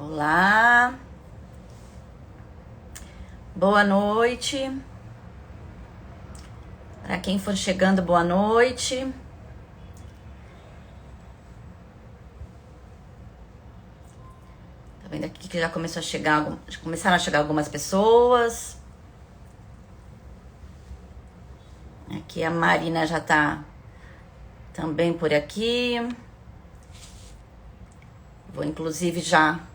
Olá, boa noite. Para quem for chegando, boa noite. Tá vendo aqui que já começou a chegar, já começaram a chegar algumas pessoas. Aqui a Marina já tá também por aqui. Vou inclusive já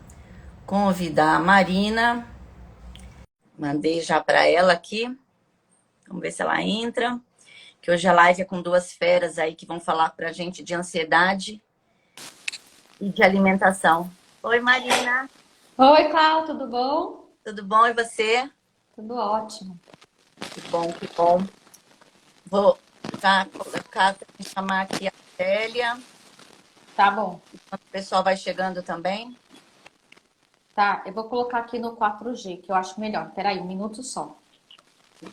convidar a Marina. Mandei já para ela aqui. Vamos ver se ela entra. Que hoje a live é com duas feras aí que vão falar pra gente de ansiedade e de alimentação. Oi, Marina. Oi, Clau, tudo bom? Tudo bom e você? Tudo ótimo. Que bom, que bom. Vou já colocar, chamar aqui a Célia. Tá bom. O pessoal vai chegando também. Tá, eu vou colocar aqui no 4G, que eu acho melhor. Peraí, um minuto só.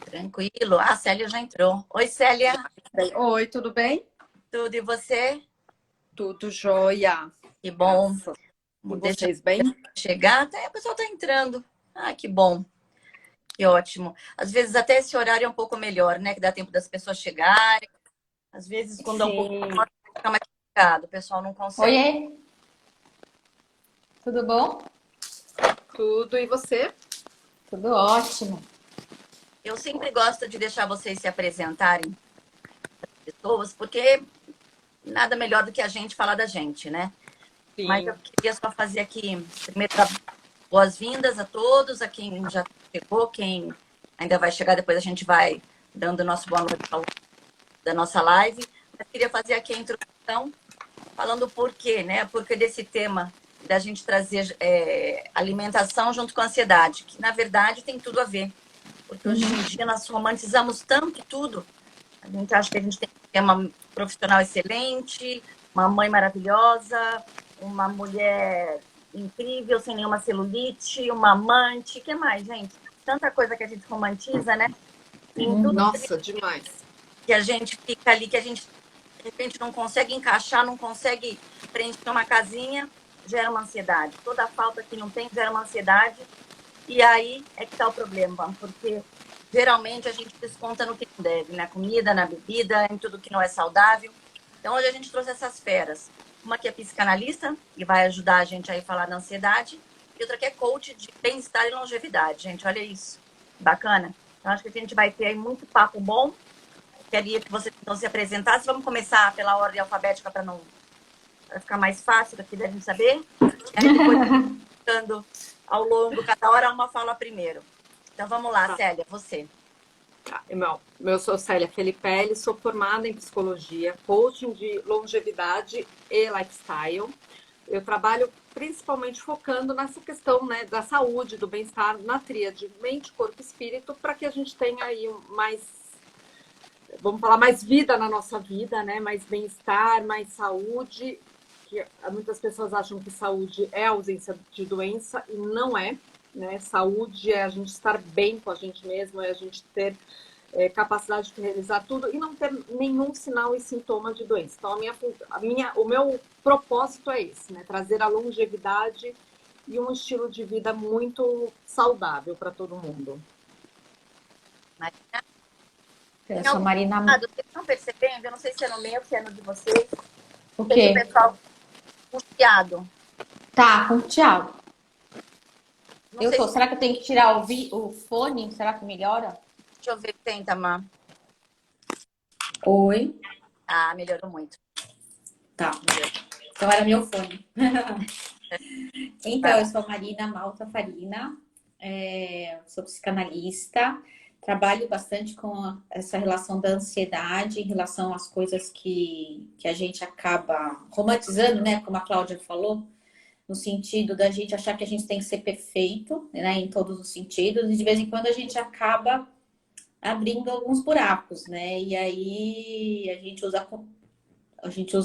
Tranquilo. Ah, a Célia já entrou. Oi, Célia. Bem, oi, tudo bem? Tudo e você? Tudo jóia. Que bom. Graças. E Deixa vocês bem? chegar. Até o pessoal tá entrando. Ah, que bom. Que ótimo. Às vezes até esse horário é um pouco melhor, né? Que dá tempo das pessoas chegarem. Às vezes, quando é um pouco Sim. maior, fica mais complicado. O pessoal não consegue. Oiê, tudo bom? Tudo, e você? Tudo ótimo. Eu sempre gosto de deixar vocês se apresentarem, pessoas, porque nada melhor do que a gente falar da gente, né? Mas eu Sim. queria só fazer aqui, primeiro, boas-vindas a todos, a quem já chegou, quem ainda vai chegar, depois a gente vai dando o nosso boa noite ao longo da nossa live. Mas queria fazer aqui a introdução, falando o porquê, né? Porque desse tema da gente trazer alimentação junto com a ansiedade, que na verdade tem tudo a ver. Porque hoje em dia nós romantizamos tanto tudo. A gente acha que a gente tem que ter uma profissional excelente, uma mãe maravilhosa, uma mulher incrível, sem nenhuma celulite, uma amante. O que mais, gente? Tanta coisa que a gente romantiza, né? E em tudo Nossa, demais. que a gente fica ali, que a gente, de repente, não consegue encaixar, não consegue preencher uma casinha, gera uma ansiedade. Toda falta que não tem gera uma ansiedade. E aí é que está o problema, porque geralmente a gente desconta no que não deve, na comida, na bebida, em tudo que não é saudável. Então hoje a gente trouxe essas feras. Uma que é psicanalista, e vai ajudar a gente aí a falar da ansiedade, e outra que é coach de bem-estar e longevidade. Gente, olha isso. Bacana. Então acho que a gente vai ter aí muito papo bom. Queria que vocês então se apresentassem. Vamos começar pela ordem alfabética para não pra ficar mais fácil daqui da gente saber. E aí depois ficando ao longo, cada hora uma fala primeiro. Então vamos lá, Tá. Célia, você. Tá. Eu sou Célia Felipelli, sou formada em psicologia, coaching de longevidade e lifestyle. Eu trabalho principalmente focando nessa questão, né, da saúde, do bem-estar, na tríade mente, corpo e espírito, para que a gente tenha aí mais, vamos falar, mais vida na nossa vida, né? Mais bem-estar, mais saúde. Que muitas pessoas acham que saúde é ausência de doença e não é, né? Saúde é a gente estar bem com a gente mesmo, é a gente ter capacidade de realizar tudo e não ter nenhum sinal e sintoma de doença. Então, o meu propósito é esse, né? Trazer a longevidade e um estilo de vida muito saudável para todo mundo. Marina. Eu Tem sou a algum Marina. lado, vocês estão percebendo? Eu não sei se é no meu, se é no de vocês. O Vejo o quê? pessoal angustiado. Tá, com tchau. Não Eu sei tô. se. Será que eu tenho que tirar o fone? Será que melhora? Deixa eu ver, tenta, Má. Oi. Ah, melhorou muito. Tá. Melhorou. Então era meu fone. Vai Então, eu lá. sou a Marina Malta Farina, sou psicanalista, trabalho bastante com essa relação da ansiedade em relação às coisas que a gente acaba romantizando, né? Como a Cláudia falou, no sentido da gente achar que a gente tem que ser perfeito, né? Em todos os sentidos, e de vez em quando a gente acaba abrindo alguns buracos, né? E aí a gente usa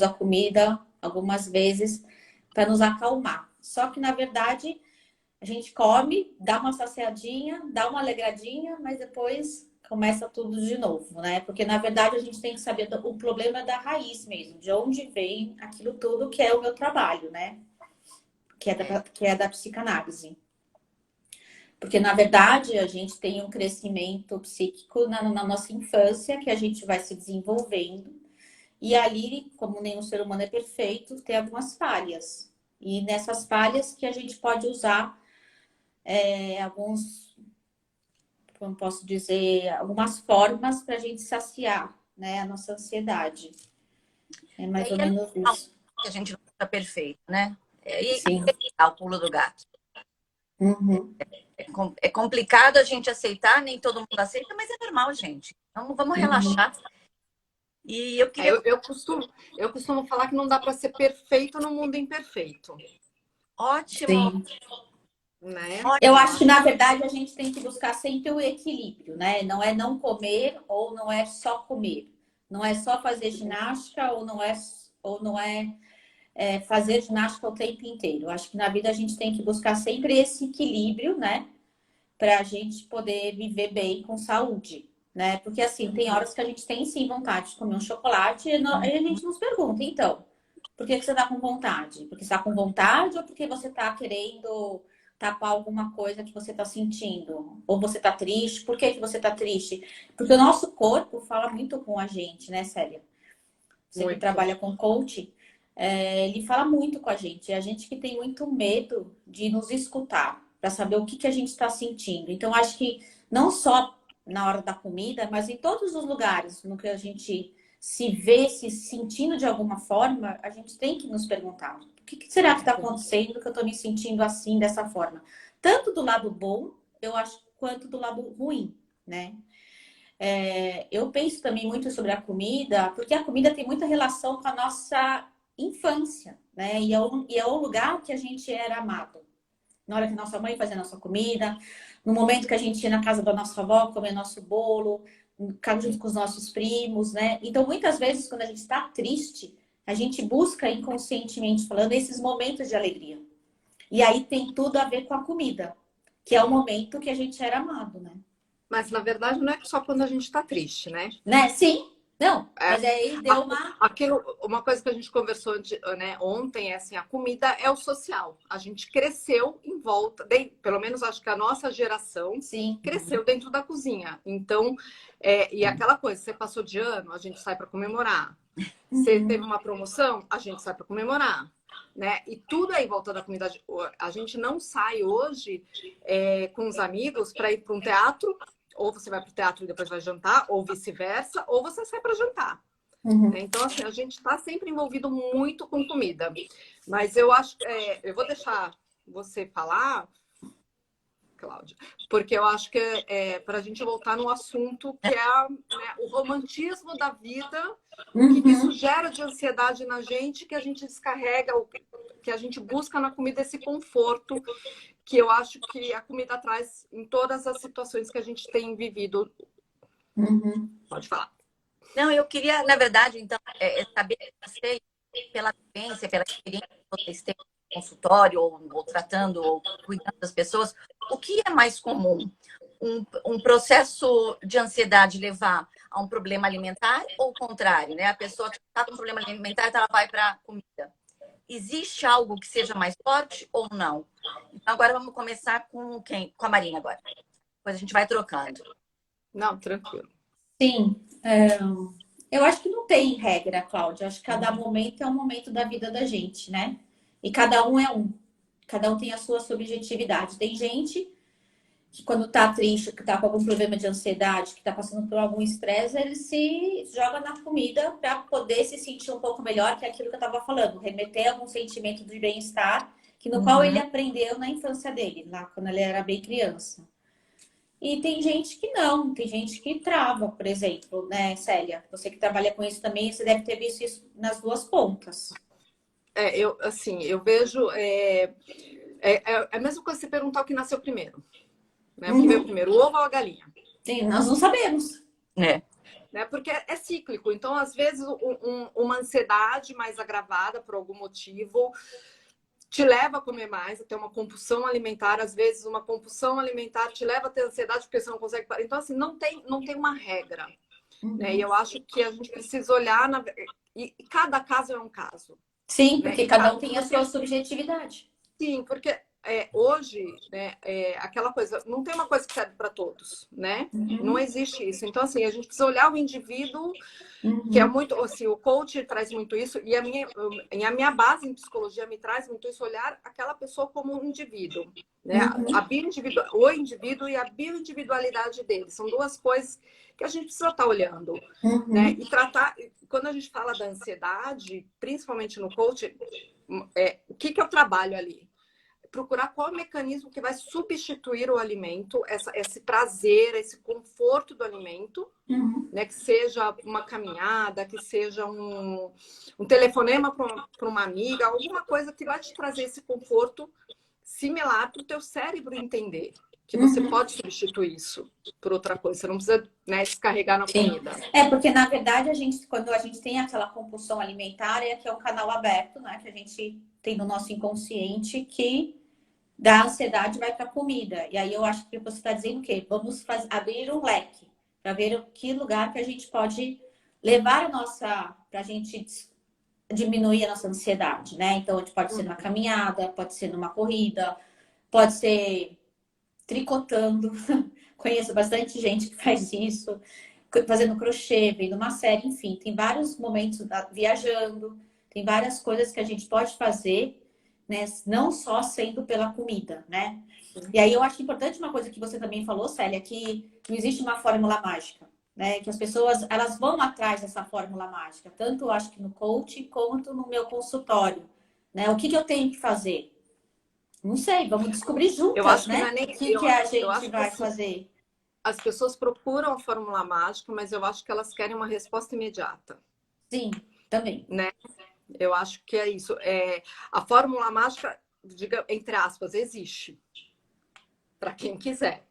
a comida algumas vezes para nos acalmar. Só que, na verdade, a gente come, dá uma saciadinha, dá uma alegradinha, mas depois começa tudo de novo, né? Porque, na verdade, a gente tem que saber o problema da raiz mesmo, de onde vem aquilo tudo que é o meu trabalho, né? que é da psicanálise. Porque, na verdade, a gente tem um crescimento psíquico na nossa infância, que a gente vai se desenvolvendo. E ali, como nenhum ser humano é perfeito, tem algumas falhas. E nessas falhas que a gente pode usar alguns, como posso dizer, algumas formas para a gente saciar, né, a nossa ansiedade. É mais ou menos isso. Que a gente não está perfeito, né? E Sim. é o pulo do gato. Uhum. É complicado a gente aceitar, nem todo mundo aceita, mas é normal, gente. Então, vamos relaxar. E eu queria... Eu costumo falar que não dá para ser perfeito no mundo imperfeito. Ótimo. Sim. Né? Eu acho que, na verdade, a gente tem que buscar sempre o equilíbrio, né? Não é não comer ou não é só comer. Não é só fazer ginástica ou não é fazer ginástica o tempo inteiro. Eu acho que na vida a gente tem que buscar sempre esse equilíbrio, né? Para a gente poder viver bem com saúde, né? Porque, assim, tem horas que a gente tem, sim, vontade de comer um chocolate e a gente nos pergunta, então, por que você está com vontade? Porque você está com vontade ou porque você está querendo tapar alguma coisa que você está sentindo? Ou você está triste? Por que você está triste? Porque o nosso corpo fala muito com a gente, né, Célia? Você que trabalha com coaching, ele fala muito com a gente. É a gente que tem muito medo de nos escutar, para saber o que a gente está sentindo. Então, acho que não só na hora da comida, mas em todos os lugares no que a gente se vê se sentindo de alguma forma, a gente tem que nos perguntar: o que será que está acontecendo que eu estou me sentindo assim, dessa forma? Tanto do lado bom, eu acho, quanto do lado ruim, né? Eu penso também muito sobre a comida, porque a comida tem muita relação com a nossa infância, né? E é o lugar que a gente era amado. Na hora que nossa mãe fazia a nossa comida, no momento que a gente ia na casa da nossa avó comer nosso bolo, junto com os nossos primos, né? Então, muitas vezes, quando a gente está triste, a gente busca inconscientemente falando esses momentos de alegria. E aí tem tudo a ver com a comida, que é o momento que a gente era amado, né? Mas, na verdade, não é só quando a gente está triste, né? Né? Sim. Não, mas aí deu uma... Uma coisa que a gente conversou né, ontem é assim, a comida é o social. A gente cresceu em volta, pelo menos acho que a nossa geração cresceu dentro da cozinha. Então, e aquela coisa, você passou de ano, a gente sai para comemorar. Você teve uma promoção, a gente sai para comemorar. Né? E tudo é em volta da comida. A gente não sai hoje com os amigos para ir para um teatro, ou você vai para o teatro e depois vai jantar, ou vice-versa, ou você sai para jantar. Então, assim, a gente está sempre envolvido muito com comida. Mas eu acho que eu vou deixar você falar, Cláudia, porque eu acho que para a gente voltar no assunto que é né, o romantismo da vida, o que isso gera de ansiedade na gente, que a gente descarrega, que a gente busca na comida esse conforto, que eu acho que a comida traz em todas as situações que a gente tem vivido. Pode falar. Não, eu queria, na verdade, então, saber se pela vivência, pela experiência que vocês têm no consultório, ou tratando, ou cuidando das pessoas, o que é mais comum? Um processo de ansiedade levar a um problema alimentar ou o contrário, né? A pessoa que está com um problema alimentar, ela vai para a comida. Existe algo que seja mais forte ou não? Então, agora vamos começar com quem? Com a Marina agora. Depois a gente vai trocando. Não, tranquilo. Sim. Eu acho que não tem regra, Cláudia. Acho que cada momento é um momento da vida da gente, né? E cada um é um. Cada um tem a sua subjetividade. Tem gente que quando tá triste, que tá com algum problema de ansiedade, que tá passando por algum estresse, ele se joga na comida para poder se sentir um pouco melhor, que é aquilo que eu tava falando, remeter a algum sentimento de bem-estar, no qual ele aprendeu na infância dele, lá quando ele era bem criança. E tem gente que não, tem gente que trava, por exemplo, né, Célia? Você que trabalha com isso também, você deve ter visto isso nas duas pontas. Eu vejo... É a mesma coisa que você perguntar o que nasceu primeiro. Né? O que veio primeiro, o ovo ou a galinha? Sim, nós não sabemos. Né? Porque é cíclico. Então, às vezes, uma ansiedade mais agravada por algum motivo te leva a comer mais, a ter uma compulsão alimentar. Às vezes, uma compulsão alimentar te leva a ter ansiedade porque você não consegue parar. Então, assim, não tem uma regra. Né? E eu acho que a gente precisa olhar... E cada caso é um caso. Sim, porque cada um tem a sua subjetividade. Sim, porque hoje, né, aquela coisa, não tem uma coisa que serve para todos, né? Não existe isso. Então, assim, a gente precisa olhar o indivíduo, que é muito, assim, o coach traz muito isso, e a minha base em psicologia me traz muito isso, olhar aquela pessoa como um indivíduo, né? O indivíduo e a bioindividualidade dele. São duas coisas que a gente precisa estar olhando, né? E tratar, quando a gente fala da ansiedade, principalmente no coach, o que eu trabalho ali? Procurar qual é o mecanismo que vai substituir o alimento, esse prazer, esse conforto do alimento, né? Que seja uma caminhada, que seja um telefonema para uma amiga, alguma coisa que vai te trazer esse conforto similar para o teu cérebro entender que você pode substituir isso por outra coisa. Você não precisa, né, descarregar na comida. Porque na verdade quando a gente tem aquela compulsão alimentar, que é um canal aberto, né, que a gente tem no nosso inconsciente, que da ansiedade vai para a comida. E aí eu acho que você está dizendo o quê? Vamos abrir um leque para ver que lugar que a gente pode levar para a gente diminuir a nossa ansiedade, né? Então, pode ser numa caminhada, pode ser numa corrida, pode ser tricotando. Conheço bastante gente que faz isso, fazendo crochê, vendo uma série, enfim, tem vários momentos viajando, tem várias coisas que a gente pode fazer, né? Não só sendo pela comida, né? E aí eu acho importante uma coisa que você também falou, Célia, que não existe uma fórmula mágica, né? Que as pessoas, elas vão atrás dessa fórmula mágica, tanto eu acho que no coaching quanto no meu consultório, né? O que eu tenho que fazer? Não sei, vamos descobrir juntas, eu acho que né? não é nem O que a gente vai assim, fazer. As pessoas procuram a fórmula mágica, mas eu acho que elas querem uma resposta imediata. Sim, também. Né? Eu acho que é isso. A fórmula mágica, diga, entre aspas, existe. Para quem quiser.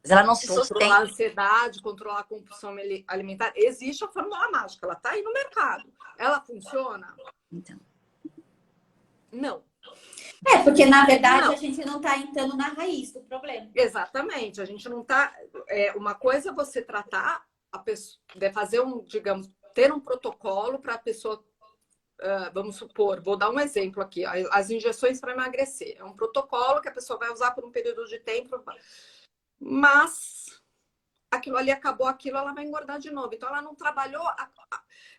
Mas ela não se Controlar sustenta. a ansiedade, controlar a compulsão alimentar. Existe a fórmula mágica, ela está aí no mercado. Ela funciona? Então. Não. Porque na verdade a gente não está entrando na raiz do problema. Exatamente. A gente não está. Uma coisa é você tratar a pessoa, fazer digamos, ter um protocolo para a pessoa. Vamos supor, vou dar um exemplo aqui, as injeções para emagrecer. É um protocolo que a pessoa vai usar por um período de tempo, mas aquilo ali acabou, ela vai engordar de novo. Então, ela não trabalhou.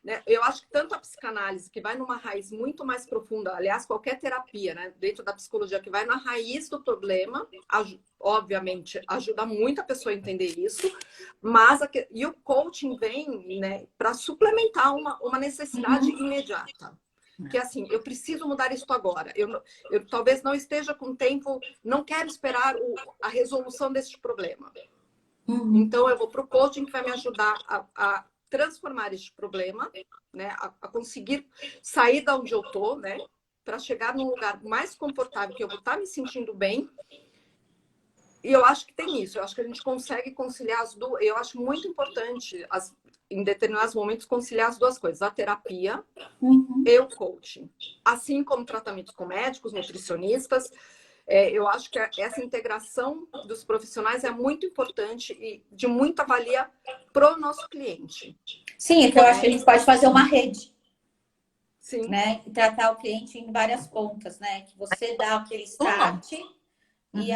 Né? Eu acho que tanto a psicanálise, que vai numa raiz muito mais profunda, aliás, qualquer terapia, né, dentro da psicologia, que vai na raiz do problema, obviamente, ajuda muito a pessoa a entender isso, mas e o coaching vem, né, para suplementar uma necessidade imediata. Que assim, eu preciso mudar isso agora. Eu talvez não esteja com tempo, não quero esperar a resolução deste problema. Então, eu vou para o coaching que vai me ajudar a transformar este problema, né? A conseguir sair da onde eu estou, né? Para chegar num lugar mais confortável, que eu vou estar me sentindo bem. E eu acho que tem isso. Eu acho que a gente consegue conciliar as duas. Eu acho muito importante, em determinados momentos, conciliar as duas coisas. A terapia e o coaching. Assim como tratamentos com médicos, nutricionistas. Eu acho que essa integração dos profissionais é muito importante e de muita valia para o nosso cliente. Sim, é que eu acho que a gente pode fazer uma rede. Sim. Né? E tratar o cliente em várias pontas, né? Que você dá aquele start. E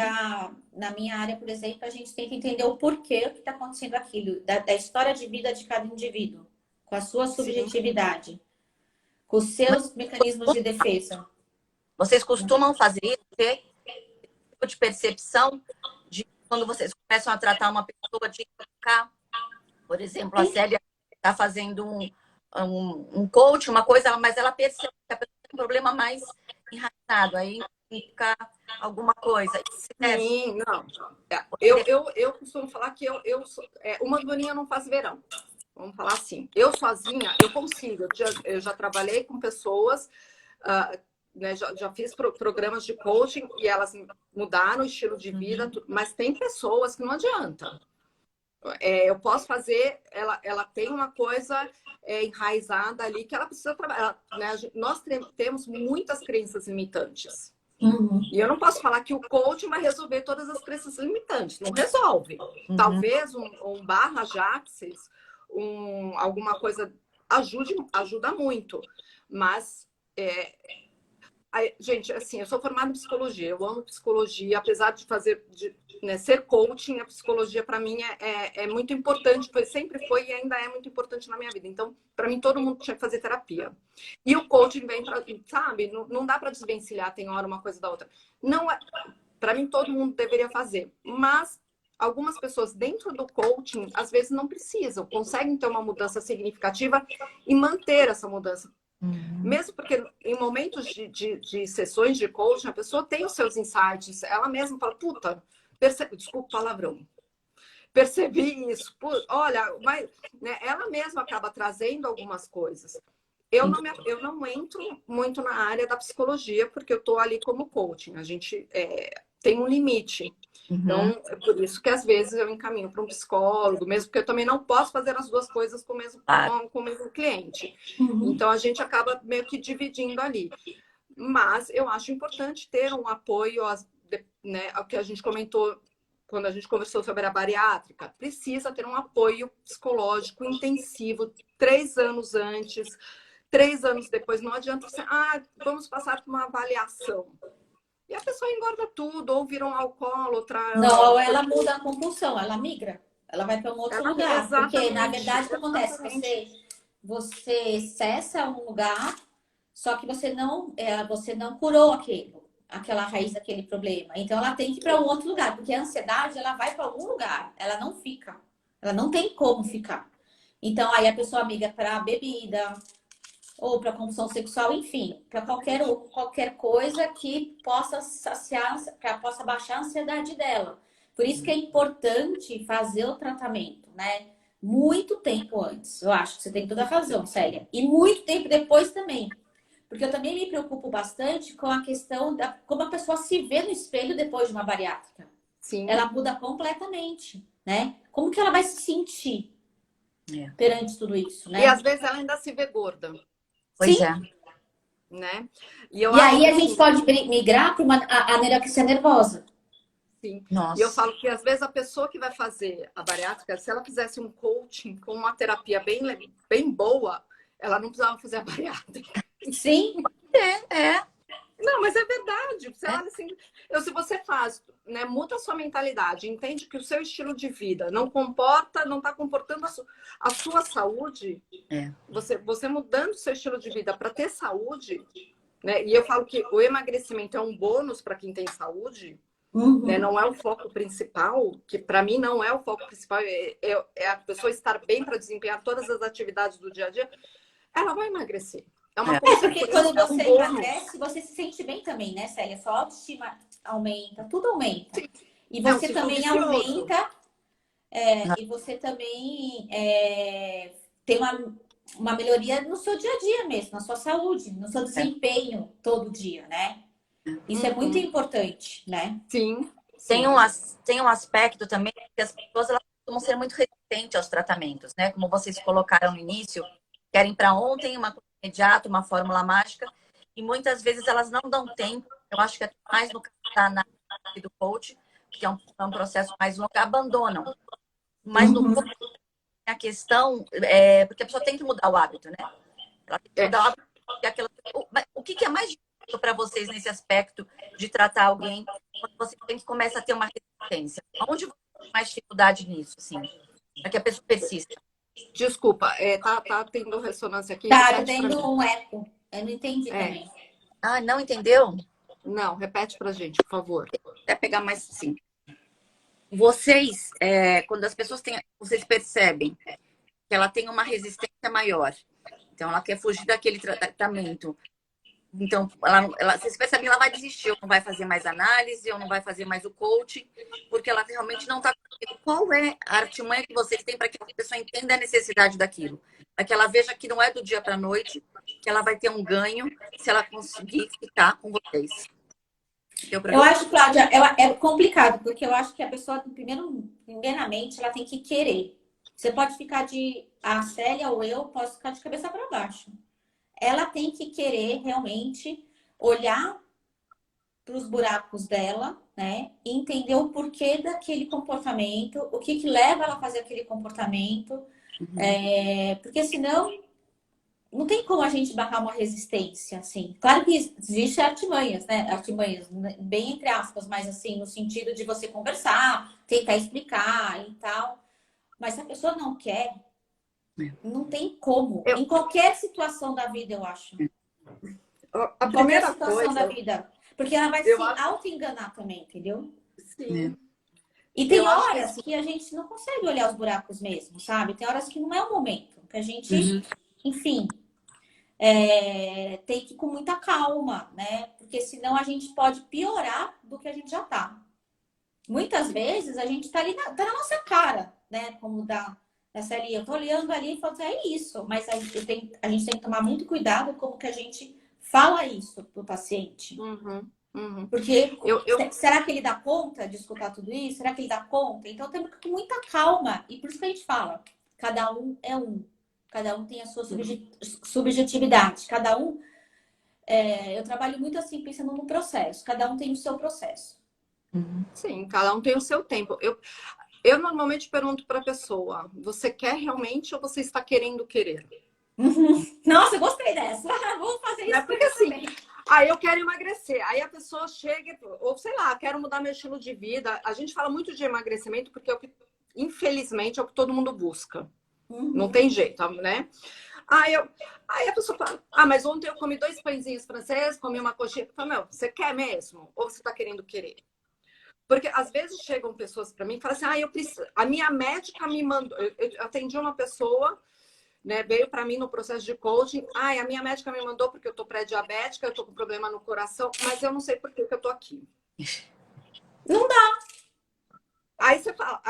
na minha área, por exemplo, a gente tem que entender o porquê, o que está acontecendo aquilo, da história de vida de cada indivíduo, com a sua subjetividade, com os seus mecanismos de defesa. Vocês costumam fazer isso? Tipo de percepção de quando vocês começam a tratar uma pessoa de identificar, por exemplo, a Célia está fazendo um coach, uma coisa, mas ela percebe que a pessoa tem um problema mais enraizado, aí fica alguma coisa. Sim, não. Eu costumo falar que uma andorinha não faz verão. Vamos falar assim. Eu sozinha, eu consigo. Eu já trabalhei com pessoas, né, já fiz programas de coaching e elas mudaram o estilo de vida, mas tem pessoas que não adianta. Eu posso fazer, ela tem uma coisa enraizada ali que ela precisa trabalhar. Né? Nós temos muitas crenças limitantes. E eu não posso falar que o coaching vai resolver todas as crenças limitantes. Não resolve. Talvez um barra Jaxis, alguma coisa ajuda muito. Mas Gente, assim, eu sou formada em psicologia, eu amo psicologia, apesar de né, ser coaching, a psicologia para mim é muito importante, sempre foi e ainda é muito importante na minha vida. Então, para mim, todo mundo tinha que fazer terapia. E o coaching vem para, sabe, não dá para desvencilhar, tem hora uma coisa da outra. Não é, para mim, todo mundo deveria fazer, mas algumas pessoas dentro do coaching, às vezes, não precisam, conseguem ter uma mudança significativa e manter essa mudança. Mesmo porque em momentos de sessões de coaching, a pessoa tem os seus insights, ela mesma fala, puta, desculpa o palavrão, percebi isso, olha, mas, né, ela mesma acaba trazendo algumas coisas. Eu não entro muito na área da psicologia, porque eu estou ali como coaching, a gente tem um limite. Então, é por isso que às vezes eu encaminho para um psicólogo, mesmo porque eu também não posso fazer as duas coisas com o mesmo cliente. Então, a gente acaba meio que dividindo ali. Mas eu acho importante ter um apoio, né, ao que a gente comentou quando a gente conversou sobre a bariátrica. Precisa ter um apoio psicológico intensivo 3 anos antes, 3 anos depois. Não adianta você, vamos passar por uma avaliação. E a pessoa engorda tudo, ou vira um alcoólatra. Não, ela muda a compulsão, ela migra. Ela vai para um outro lugar. Porque, na verdade, o que acontece? Você cessa um lugar, só que você não curou aquela raiz daquele problema. Então, ela tem que ir para um outro lugar. Porque a ansiedade, ela vai para algum lugar. Ela não fica. Ela não tem como ficar. Então, aí a pessoa migra para a bebida, ou para compulsão sexual, enfim, para qualquer coisa que possa saciar, que possa baixar a ansiedade dela. Por isso que é importante fazer o tratamento, né? Muito tempo antes. Eu acho que você tem toda a razão, Célia. E muito tempo depois também. Porque eu também me preocupo bastante com a questão da como a pessoa se vê no espelho depois de uma bariátrica. Sim. Ela muda completamente, né? Como que ela vai se sentir perante tudo isso, né? E às vezes ela ainda se vê gorda. Pois Sim. é. Né? E aí a gente pode migrar para a anorexia nervosa. Sim. Nossa. E eu falo que às vezes a pessoa que vai fazer a bariátrica, se ela fizesse um coaching com uma terapia bem boa, ela não precisava fazer a bariátrica. Sim. Não, mas é verdade. Se você faz, né, muda a sua mentalidade, entende que o seu estilo de vida não está comportando a sua saúde, você mudando o seu estilo de vida para ter saúde, né? E eu falo que o emagrecimento é um bônus para quem tem saúde, né? Não é o foco principal, que para mim não é o foco principal, é a pessoa estar bem para desempenhar todas as atividades do dia a dia, ela vai emagrecer. É uma porque quando você emagrece, você se sente bem também, né, Célia? Sua autoestima aumenta, tudo aumenta. Sim. E você também aumenta, e você também tem uma melhoria no seu dia a dia mesmo, na sua saúde, no seu desempenho todo dia, né? Isso é muito importante, né? Sim. Tem um aspecto também que as pessoas elas costumam ser muito resistentes aos tratamentos, né? Como vocês colocaram no início, querem para ontem uma coisa imediata, uma fórmula mágica, e muitas vezes elas não dão tempo. Eu acho que é mais no caso da análise do coach, que é um processo mais longo, abandonam. Mas no coach, a questão porque a pessoa tem que mudar o hábito, né? Ela tem que mudar o hábito. O que é mais difícil para vocês nesse aspecto de tratar alguém quando você tem que começar a ter uma resistência? Onde você tem mais dificuldade nisso, assim, para que a pessoa persista? Desculpa, tá tendo ressonância aqui. Tá tendo um eco. Eu não entendi também. Não entendeu? Não, repete pra gente, por favor. Até pegar mais sim. Vocês, quando as pessoas vocês percebem que ela tem uma resistência maior, então ela quer fugir daquele tratamento. Então, vocês percebem que ela vai desistir, ou não vai fazer mais análise, ou não vai fazer mais o coaching, porque ela realmente não está. Qual é a artimanha que vocês têm para que a pessoa entenda a necessidade daquilo? Para que ela veja que não é do dia para a noite, que ela vai ter um ganho se ela conseguir ficar com vocês. Eu acho, Cláudia, é complicado, porque eu acho que a pessoa, primeiramente, ela tem que querer. Você pode ficar a Célia ou eu, posso ficar de cabeça para baixo. Ela tem que querer realmente olhar para os buracos dela, né? E entender o porquê daquele comportamento, o que leva ela a fazer aquele comportamento. Porque senão não tem como a gente barrar uma resistência, assim. Claro que existe artimanhas, né? Artimanhas, bem entre aspas, mas assim, no sentido de você conversar, tentar explicar e tal. Mas se a pessoa não quer, não tem como. Eu, Em qualquer situação da vida, eu acho. a Em qualquer primeira situação da coisa, vida. Porque ela vai eu se acho, auto-enganar também, entendeu? sim, E tem eu acho que horas assim, que a gente não consegue olhar os buracos mesmo, sabe? Tem horas que não é o momento. Que a gente, Uhum. enfim, tem que ir com muita calma, né? Porque senão a gente pode piorar do que a gente já tá. Muitas vezes a gente tá ali tá na nossa cara, né? Como essa ali, eu tô olhando ali e falo assim, é isso. Mas a gente tem que tomar muito cuidado como que a gente fala isso pro paciente. uhum, uhum. Porque Eu, será que ele dá conta de escutar tudo isso? Será que ele dá conta? Então temos que ir com muita calma. E por isso que a gente fala, cada um é um. Cada um tem a sua subjetividade. Cada um. Eu trabalho muito assim, pensando no processo. Cada um tem o seu processo. sim, cada um tem o seu tempo. Eu normalmente pergunto para a pessoa: você quer realmente ou você está querendo querer? Nossa, eu gostei dessa. Vamos fazer Né? isso Porque assim, também. eu quero emagrecer. Aí a pessoa chega, ou sei lá, quero mudar meu estilo de vida. A gente fala muito de emagrecimento porque é o que, infelizmente, é o que todo mundo busca. Não tem jeito, né? Aí, aí a pessoa fala, mas ontem eu comi 2 pãezinhos franceses, comi uma coxinha. Eu falo, meu, você quer mesmo? Ou você está querendo querer? Porque às vezes chegam pessoas para mim e falam assim, eu preciso. A minha médica me mandou. Eu atendi uma pessoa, né, veio para mim no processo de coaching. A minha médica me mandou porque eu tô pré-diabética, eu tô com problema no coração, mas eu não sei por que eu tô aqui. Não dá. Aí você fala,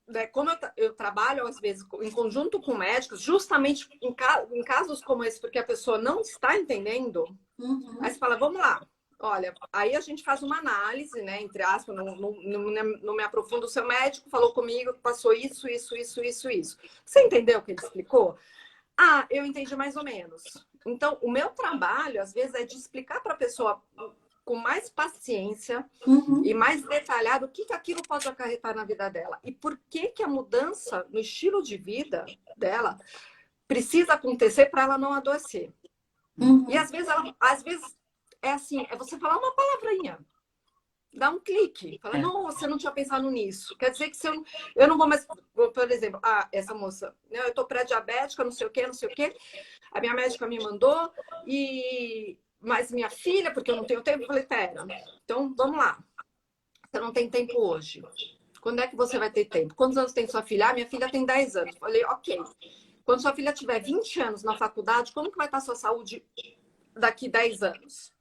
né, como eu trabalho às vezes em conjunto com médicos, justamente em casos como esse, porque a pessoa não está entendendo, aí você fala, vamos lá. Olha, aí a gente faz uma análise, né? Entre aspas, não me aprofundo. O seu médico falou comigo que passou isso. Você entendeu o que ele explicou? Eu entendi mais ou menos. Então, o meu trabalho, às vezes, é de explicar para a pessoa com mais paciência e mais detalhado o que aquilo pode acarretar na vida dela. E por que a mudança no estilo de vida dela precisa acontecer para ela não adoecer. E às vezes é assim, é você falar uma palavrinha, dá um clique, fala, nossa, eu não tinha pensado nisso. Quer dizer que se eu não vou mais, por exemplo, essa moça, né, eu tô pré-diabética, não sei o quê, a minha médica me mandou, mas minha filha, porque eu não tenho tempo, eu falei, pera, então vamos lá. Você não tem tempo hoje. Quando é que você vai ter tempo? Quantos anos tem sua filha? Minha filha tem 10 anos. Eu falei, ok. Quando sua filha tiver 20 anos na faculdade, como que vai estar a sua saúde daqui 10 anos?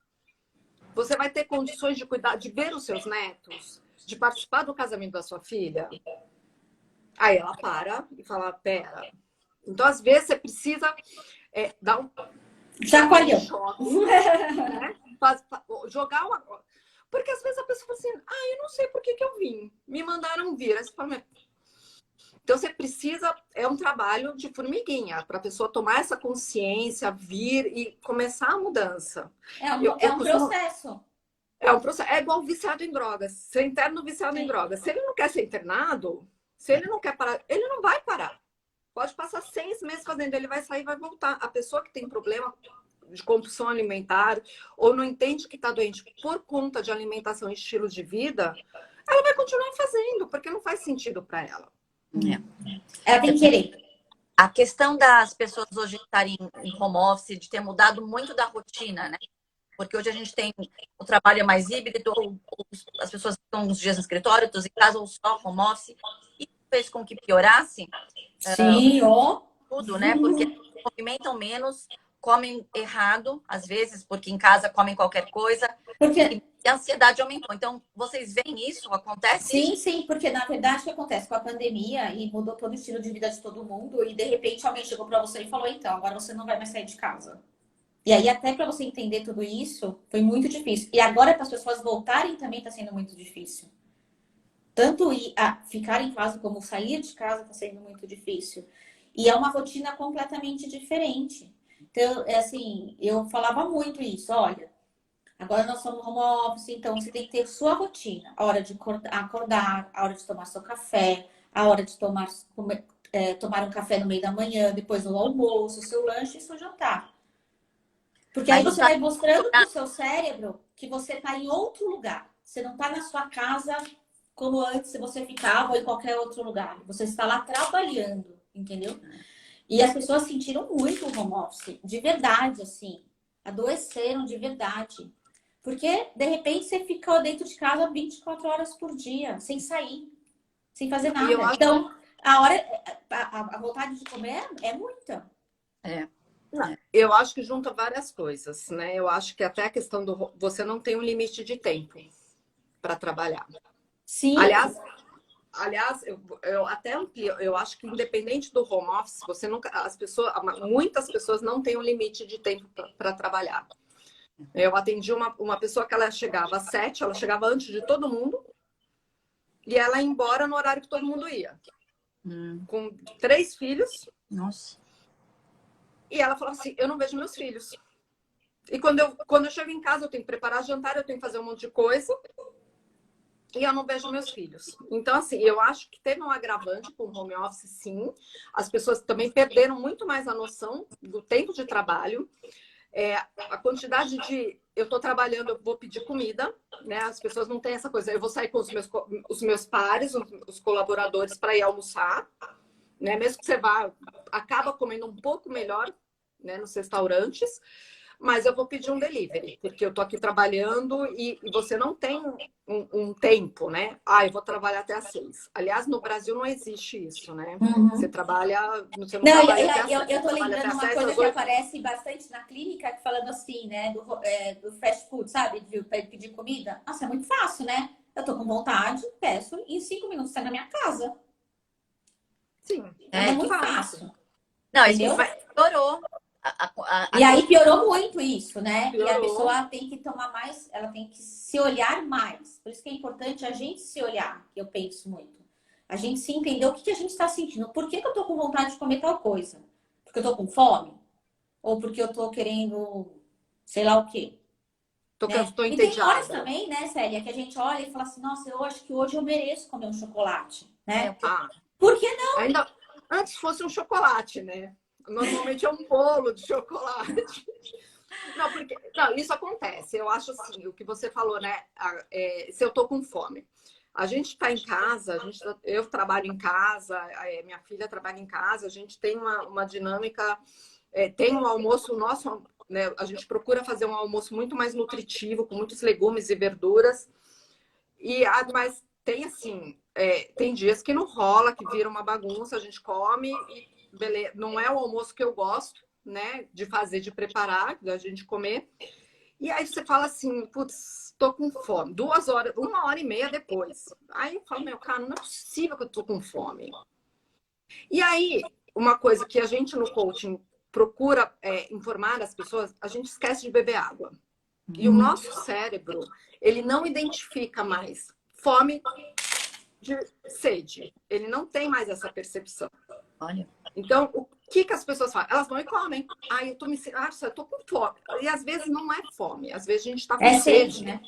Você vai ter condições de cuidar, de ver os seus netos, de participar do casamento da sua filha? Aí ela para e fala, pera. Então, às vezes, você precisa dar um choque, né? Jogar uma... Porque às vezes a pessoa fala assim, eu não sei por que eu vim. Me mandaram vir. Aí você fala, então, você precisa, é um trabalho de formiguinha, para a pessoa tomar essa consciência, vir e começar a mudança. É um processo. É um processo. É igual viciado em drogas. Ser interno viciado em drogas. Se ele não quer ser internado, se ele não quer parar, ele não vai parar. Pode passar 6 meses fazendo, ele vai sair e vai voltar. A pessoa que tem problema de compulsão alimentar ou não entende que está doente por conta de alimentação e estilo de vida, ela vai continuar fazendo, porque não faz sentido para ela. Ela tem que querer. A questão das pessoas hoje estarem em home office, de ter mudado muito da rotina, né? Porque hoje a gente tem o trabalho mais híbrido, ou as pessoas estão uns dias no escritório, outros em casa, ou só home office. Isso fez com que piorasse Sim, tudo, né? Porque movimentam menos, comem errado, às vezes, porque em casa comem qualquer coisa. Porque... E a ansiedade aumentou. Então, vocês veem isso? Acontece? Sim, porque na verdade o que acontece com a pandemia e mudou todo o estilo de vida de todo mundo e de repente alguém chegou para você e falou, então, agora você não vai mais sair de casa. E aí até para você entender tudo isso foi muito difícil. E agora para as pessoas voltarem também está sendo muito difícil. Tanto ficar em casa como sair de casa está sendo muito difícil. E é uma rotina completamente diferente. Então, assim, eu falava muito isso, olha, agora nós somos home office, então você tem que ter sua rotina. A hora de acordar, a hora de tomar seu café, a hora de tomar um café no meio da manhã, depois do almoço, o seu lanche e seu jantar. Porque aí você vai mostrando para o seu cérebro que você está em outro lugar. Você não está na sua casa como antes você ficava ou em qualquer outro lugar. Você está lá trabalhando, entendeu? E as pessoas sentiram muito o home office, de verdade, assim. Adoeceram de verdade. Porque, de repente, você ficou dentro de casa 24 horas por dia, sem sair, sem fazer nada. Então, a vontade de comer é muita. Não, eu acho que junta várias coisas, né? Eu acho que até a questão do... Você não tem um limite de tempo para trabalhar. Sim. Aliás, eu até amplio. Eu acho que independente do home office, você nunca... muitas pessoas não têm um limite de tempo para trabalhar. Eu atendi uma pessoa que ela chegava às 7, ela chegava antes de todo mundo e ela ia embora no horário que todo mundo ia. Com 3 filhos. Nossa. E ela falava assim, eu não vejo meus filhos. E quando eu chego em casa, eu tenho que preparar jantar, eu tenho que fazer um monte de coisa. E eu não vejo meus filhos. Então, assim, eu acho que teve um agravante com o home office, sim. As pessoas também perderam muito mais a noção do tempo de trabalho. A quantidade de... Eu estou trabalhando, eu vou pedir comida, né? As pessoas não têm essa coisa. Eu vou sair com os meus pares, os colaboradores, para ir almoçar. Né? Mesmo que você vá, acaba comendo um pouco melhor, né, nos restaurantes, mas eu vou pedir um delivery, porque eu tô aqui trabalhando e você não tem um tempo, né? Eu vou trabalhar até às 6. Aliás, no Brasil não existe isso, né? Você trabalha, você não trabalha até às 6. Eu tô lembrando uma coisa que aparece bastante na clínica, falando assim, né, do fast food, sabe? De pedir comida. Nossa, é muito fácil, né? Eu tô com vontade, peço, e em 5 minutos tá na minha casa. Sim, é muito fácil. Não, isso piorou. E aí piorou muito isso, né? Piorou. E a pessoa tem que tomar mais, ela tem que se olhar mais. Por isso que é importante a gente se olhar, que eu penso muito. A gente se entender o que a gente está sentindo. Por que eu tô com vontade de comer tal coisa? Porque eu tô com fome? Ou porque eu tô querendo, sei lá o quê? Tô E tem horas também, né, Célia, que a gente olha e fala assim, nossa, eu acho que hoje eu mereço comer um chocolate, né? Por que não? Ainda antes fosse um chocolate, né? Normalmente é um bolo de chocolate. Não, isso acontece. Eu acho assim, o que você falou, né? Se eu tô com fome. A gente tá em casa, eu trabalho em casa, minha filha trabalha em casa, a gente tem uma dinâmica, tem um almoço nosso, né? A gente procura fazer um almoço muito mais nutritivo, com muitos legumes e verduras. Mas tem assim, tem dias que não rola, que vira uma bagunça, a gente come e beleza. Não é o almoço que eu gosto, né, de fazer, de preparar, da gente comer. E aí você fala assim, putz, tô com fome. 2 horas, 1h30 depois. Aí eu falo, meu cara, não é possível que eu tô com fome. E aí, uma coisa que a gente no coaching procura informar as pessoas, a gente esquece de beber água. E o nosso cérebro, ele não identifica mais fome de sede. Ele não tem mais essa percepção. Olha. Então, o que as pessoas fazem? Elas vão e comem. Eu tô com fome. E às vezes não é fome. Às vezes a gente tá com sede, né?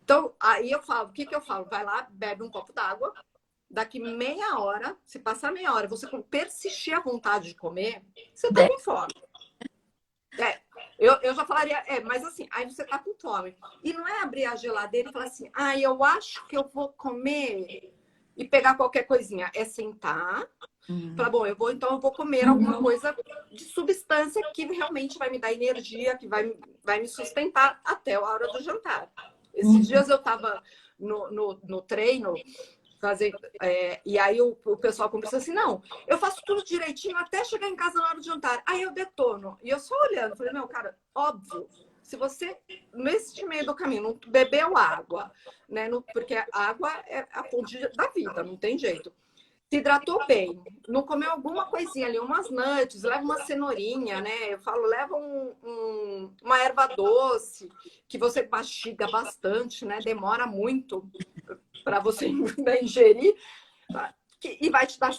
Então, aí eu falo, o que eu falo? Vai lá, bebe um copo d'água. Daqui meia hora, se passar meia hora, você persistir a vontade de comer, você tá com fome. Eu já falaria, mas assim, aí você tá com fome. E não é abrir a geladeira e falar assim, eu acho que eu vou comer e pegar qualquer coisinha. É sentar, falar, bom, então eu vou comer alguma coisa de substância que realmente vai me dar energia, que vai me sustentar até a hora do jantar. Esses dias eu tava no treino, e aí o pessoal conversou assim, não, eu faço tudo direitinho até chegar em casa na hora do jantar. Aí eu detono. E eu só olhando, falei, meu, cara, óbvio, se você, nesse meio do caminho, não bebeu água, né? Porque a água é a fonte da vida, não tem jeito. Se hidratou bem, não comeu alguma coisinha ali, umas nuts, leva uma cenourinha, né? Eu falo, leva uma erva doce, que você mastiga bastante, né? Demora muito para você ingerir, e vai te dar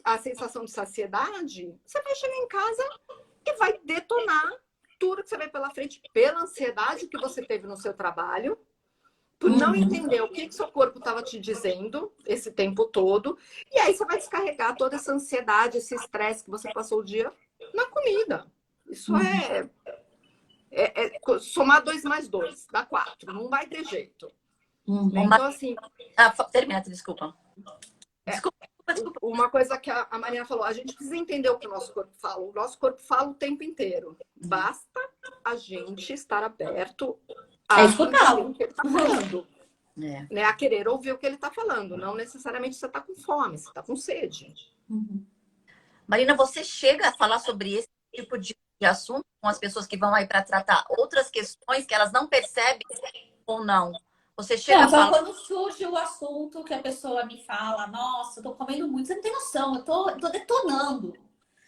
a sensação de saciedade. Você vai chegar em casa e vai detonar tudo que você vê pela frente, pela ansiedade que você teve no seu trabalho, por não entender o que seu corpo estava te dizendo esse tempo todo. E aí você vai descarregar toda essa ansiedade, esse estresse que você passou o dia na comida. Isso somar 2 mais 2, dá 4. Não vai ter jeito. Né? Então, assim... Termina, desculpa. Desculpa. Uma coisa que a Marina falou, a gente precisa entender o que o nosso corpo fala. O nosso corpo fala o tempo inteiro. Basta a gente estar aberto a escutá-lo. o que ele está falando. Né? A querer ouvir o que ele está falando. Não necessariamente você está com fome, você está com sede. Marina, você chega a falar sobre esse tipo de assunto com as pessoas que vão aí para tratar outras questões que elas não percebem ou não? Você chega a falar... Quando surge o assunto que a pessoa me fala, nossa, eu tô comendo muito, você não tem noção, eu tô detonando.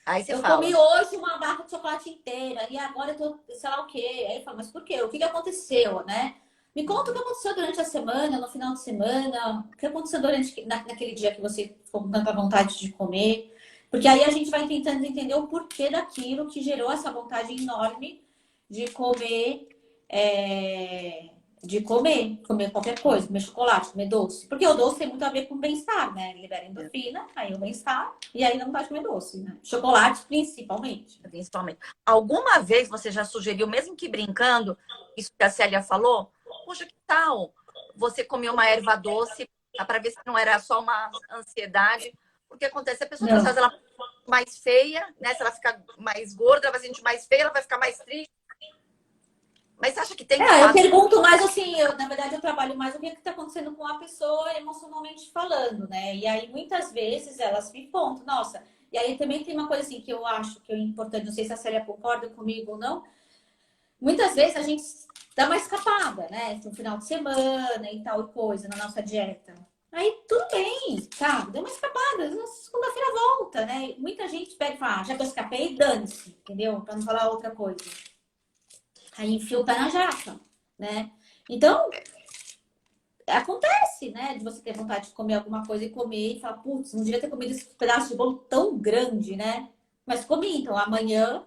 Aí você eu fala. Comi hoje uma barra de chocolate inteira e agora eu tô, sei lá o quê. Aí eu falo, mas por quê? O que aconteceu, né? Me conta o que aconteceu durante a semana, no final de semana, o que aconteceu naquele dia que você ficou com tanta vontade de comer. Porque aí a gente vai tentando entender o porquê daquilo que gerou essa vontade enorme de comer... comer qualquer coisa, comer chocolate, comer doce. Porque o doce tem muito a ver com bem-estar, né? Libera endorfina, aí o bem-estar, e aí não vontade de comer doce, né? Chocolate, principalmente. Alguma vez você já sugeriu, mesmo que brincando, isso que a Célia falou? Poxa, que tal você comer uma erva doce para ver se não era só uma ansiedade? Porque acontece, a pessoa às vezes ela fica mais feia, né? Se ela ficar mais gorda, ela vai se sentir mais feia, ela vai ficar mais triste. Mas você acha que tem... eu pergunto mais assim, na verdade eu trabalho mais o que está acontecendo com a pessoa emocionalmente falando, né? E aí muitas vezes elas me contam, nossa, e aí também tem uma coisa assim que eu acho que é importante, não sei se a Célia concorda comigo ou não, muitas vezes a gente dá uma escapada, né? No final de semana e tal coisa, na nossa dieta. Aí tudo bem, tá? Deu uma escapada, na segunda-feira volta, né? Muita gente pega e fala, já que eu escapei, dane-se, entendeu? Para não falar outra coisa. Aí enfia o pé na jaca, né? Então, acontece, né? De você ter vontade de comer alguma coisa e comer e falar, putz, não devia ter comido esse pedaço de bolo tão grande, né? Mas comi, então amanhã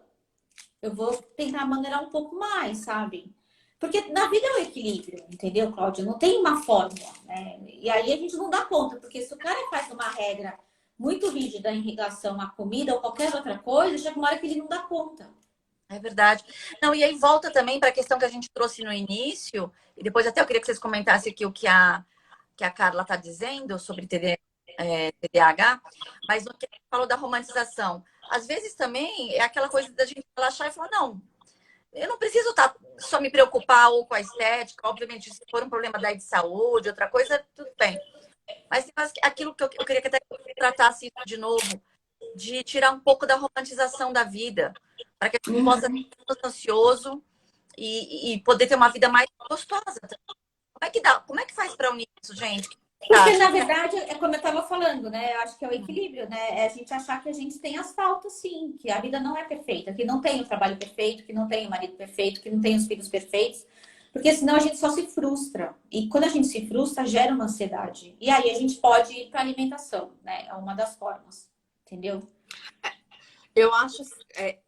eu vou tentar maneirar um pouco mais, sabe? Porque na vida é o equilíbrio, entendeu, Cláudia? Não tem uma fórmula, né? E aí a gente não dá conta, porque se o cara faz uma regra muito rígida em relação à comida ou qualquer outra coisa, chega uma hora que ele não dá conta. É verdade. Não, e aí volta também para a questão que a gente trouxe no início, e depois até eu queria que vocês comentassem aqui o que a Carla está dizendo sobre TDAH, mas no que a gente falou da romantização. Às vezes também é aquela coisa da gente relaxar e falar, não, eu não preciso só me preocupar ou com a estética, obviamente, se for um problema daí de saúde, outra coisa, tudo bem. Mas aquilo que eu queria que até tratasse isso de novo, de tirar um pouco da romantização da vida, para que a gente possa ser ansioso e poder ter uma vida mais gostosa. Como é que faz para unir isso, gente? Porque, na verdade, é como eu estava falando, né? Eu acho que é o equilíbrio, né? É a gente achar que a gente tem as faltas, sim. Que a vida não é perfeita. Que não tem o trabalho perfeito, que não tem o marido perfeito, que não tem os filhos perfeitos. Porque senão a gente só se frustra. E quando a gente se frustra, gera uma ansiedade. E aí a gente pode ir para alimentação, né? É uma das formas. Entendeu? Eu acho,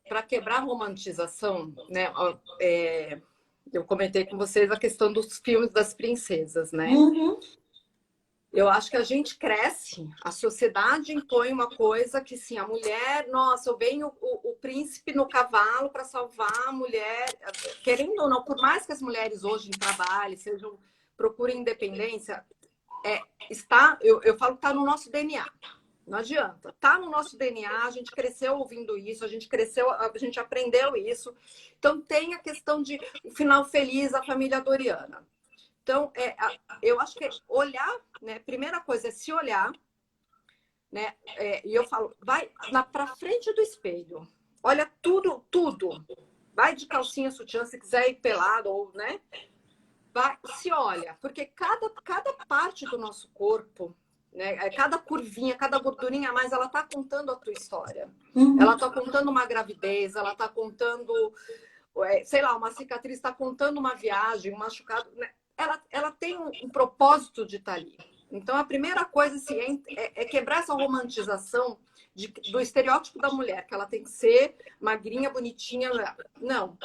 para quebrar a romantização, né? Eu comentei com vocês a questão dos filmes das princesas, né? Uhum. Eu acho que a gente cresce, a sociedade impõe uma coisa que, sim, a mulher, nossa, vem o príncipe no cavalo para salvar a mulher, querendo ou não, por mais que as mulheres hoje trabalhem, procurem independência, eu falo que está no nosso DNA. Não adianta. Tá no nosso DNA, a gente cresceu ouvindo isso, a gente aprendeu isso. Então tem a questão de o final feliz, a família Doriana. Então, eu acho que olhar, né? Primeira coisa é se olhar, né? E eu falo, vai para frente do espelho, olha tudo. Vai de calcinha, sutiã, se quiser ir pelado, ou, né? Se olha, porque cada parte do nosso corpo, né? Cada curvinha, cada gordurinha a mais, ela tá contando a tua história. Uhum. Ela tá contando uma gravidez, ela tá contando, sei lá, uma cicatriz, tá contando uma viagem, um machucado, né? Ela tem um propósito de estar ali. Então, a primeira coisa assim, é quebrar essa romantização do estereótipo da mulher, que ela tem que ser magrinha, bonitinha. Não.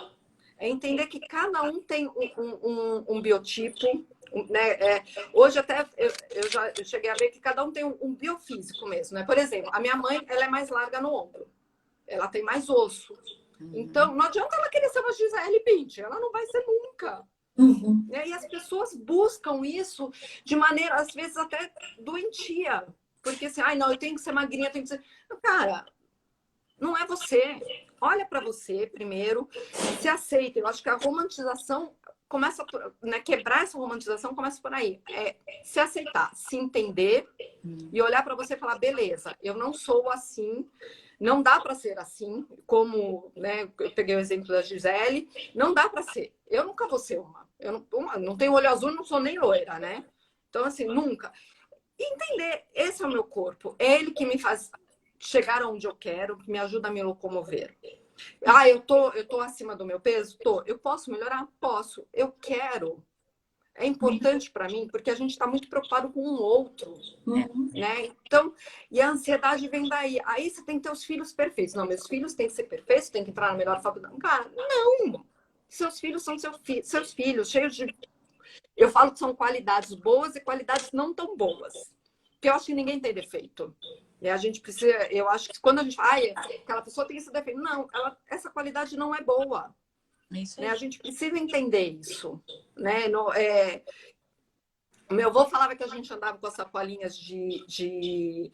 É entender que cada um tem um biotipo, né? Hoje até eu cheguei a ver que cada um tem um biofísico mesmo, né? Por exemplo, a minha mãe, ela é mais larga no ombro. Ela tem mais osso. Então, não adianta ela querer ser uma Gisele Bündchen. Ela não vai ser nunca. Uhum. E as pessoas buscam isso de maneira, às vezes, até doentia. Porque assim, ai, não, eu tenho que ser magrinha, eu tenho que ser... Cara, não é você. Olha para você primeiro, se aceita. Eu acho que a romantização começa por, né, quebrar essa romantização começa por aí. É se aceitar, se entender e olhar para você e falar, beleza, eu não sou assim, não dá para ser assim, como, né, eu peguei o exemplo da Gisele, não dá para ser. Eu nunca vou ser uma. Eu não tenho olho azul, não sou nem loira, né? Então, assim, nunca. E entender, esse é o meu corpo, é ele que me faz chegar onde eu quero, que me ajuda a me locomover. Ah, eu tô acima do meu peso? Tô. Eu posso melhorar? Posso. Eu quero. É importante para mim, porque a gente está muito preocupado com o outro, né? Então, e a ansiedade vem daí. Aí você tem que ter os filhos perfeitos. Não, meus filhos têm que ser perfeitos, têm que entrar na melhor faculdade. Cara, não! Seus filhos são seus filhos, cheios de... Eu falo que são qualidades boas e qualidades não tão boas. Porque eu acho que ninguém tem defeito. E a gente precisa... Eu acho que quando a gente fala, ai, aquela pessoa tem esse defeito. Não, essa qualidade não é boa. Isso né? A gente precisa entender isso. Né? O meu avô falava que a gente andava com as sacolinhas de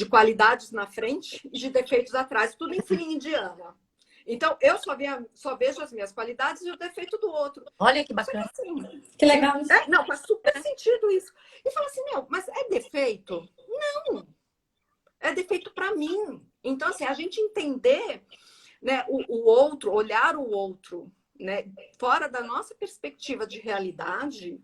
qualidades na frente e de defeitos atrás. Tudo em filinha indiana. Então, eu só vejo as minhas qualidades e o defeito do outro. Olha que bacana. Assim, Que legal. não, faz super sentido isso. E fala assim, meu, mas é defeito? Não. É defeito para mim. Então, assim, a gente entender, né, o outro, olhar o outro, né, fora da nossa perspectiva de realidade,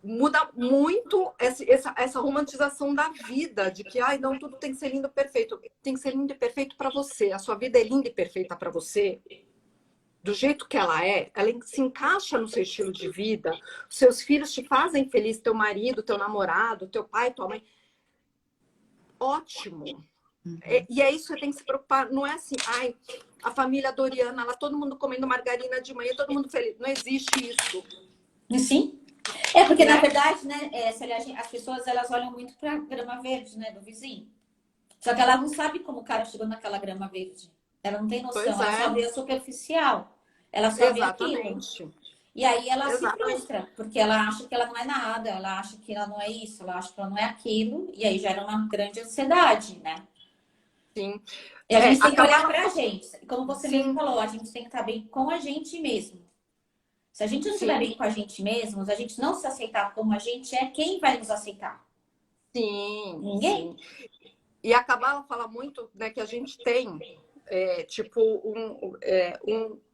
muda muito essa romantização da vida, de que, ai, não, tudo tem que ser lindo e perfeito. Tem que ser lindo e perfeito para você. A sua vida é linda e perfeita para você. Do jeito que ela se encaixa no seu estilo de vida. Os seus filhos te fazem feliz, teu marido, teu namorado, teu pai, tua mãe. Ótimo. E é isso que você tem que se preocupar. Não é assim, ai, a família Doriana, lá todo mundo comendo margarina de manhã, todo mundo feliz. Não existe isso. Sim. É porque, na verdade, né, as pessoas elas olham muito para a grama verde, né, do vizinho. Só que ela não sabe como o cara chegou naquela grama verde. Ela não tem noção, ela só vê o superficial. Ela só vê aquilo. E aí ela se frustra, porque ela acha que ela não é nada, ela acha que ela não é isso, ela acha que ela não é aquilo, e aí gera uma grande ansiedade, né? Sim. E a gente tem que olhar pra gente. Como você mesmo falou, a gente tem que estar bem com a gente mesmo. Se a gente não estiver bem com a gente mesmo, se a gente não se aceitar como a gente é, quem vai nos aceitar? Sim. Ninguém. Sim. E a Cabala fala muito, né, que a gente tem tipo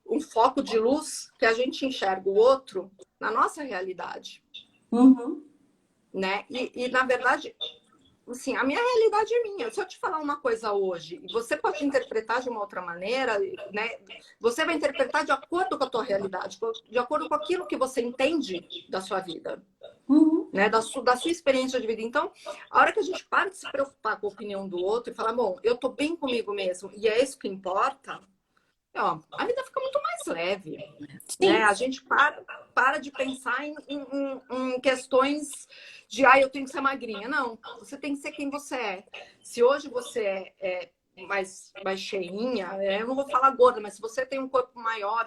um foco de luz que a gente enxerga o outro na nossa realidade. Né? E na verdade, assim, a minha realidade é minha. Se eu te falar uma coisa hoje, você pode interpretar de uma outra maneira, né? Você vai interpretar de acordo com a tua realidade, de acordo com aquilo que você entende da sua vida. Né? Da sua experiência de vida. Então, a hora que a gente para de se preocupar com a opinião do outro e falar, bom, eu tô bem comigo mesmo e é isso que importa, ó, a vida fica muito mais leve. Né? A gente para de pensar em questões de, eu tenho que ser magrinha. Não, você tem que ser quem você é. Se hoje você é mais cheinha, eu não vou falar gorda, mas se você tem um corpo maior,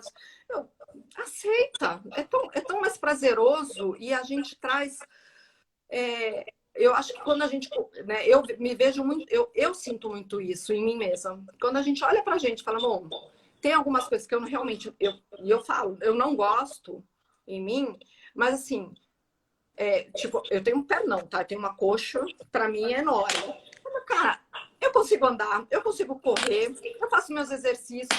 aceita. É tão mais prazeroso e a gente traz... eu acho que quando a gente... Né, eu me vejo muito... Eu sinto muito isso em mim mesma. Quando a gente olha pra gente e fala, bom, tem algumas coisas que eu realmente... eu falo, eu não gosto em mim, mas assim... tipo, eu tenho um pernão, tá? Eu tenho uma coxa, pra mim é enorme. Mas, cara, eu consigo andar, eu consigo correr, eu faço meus exercícios.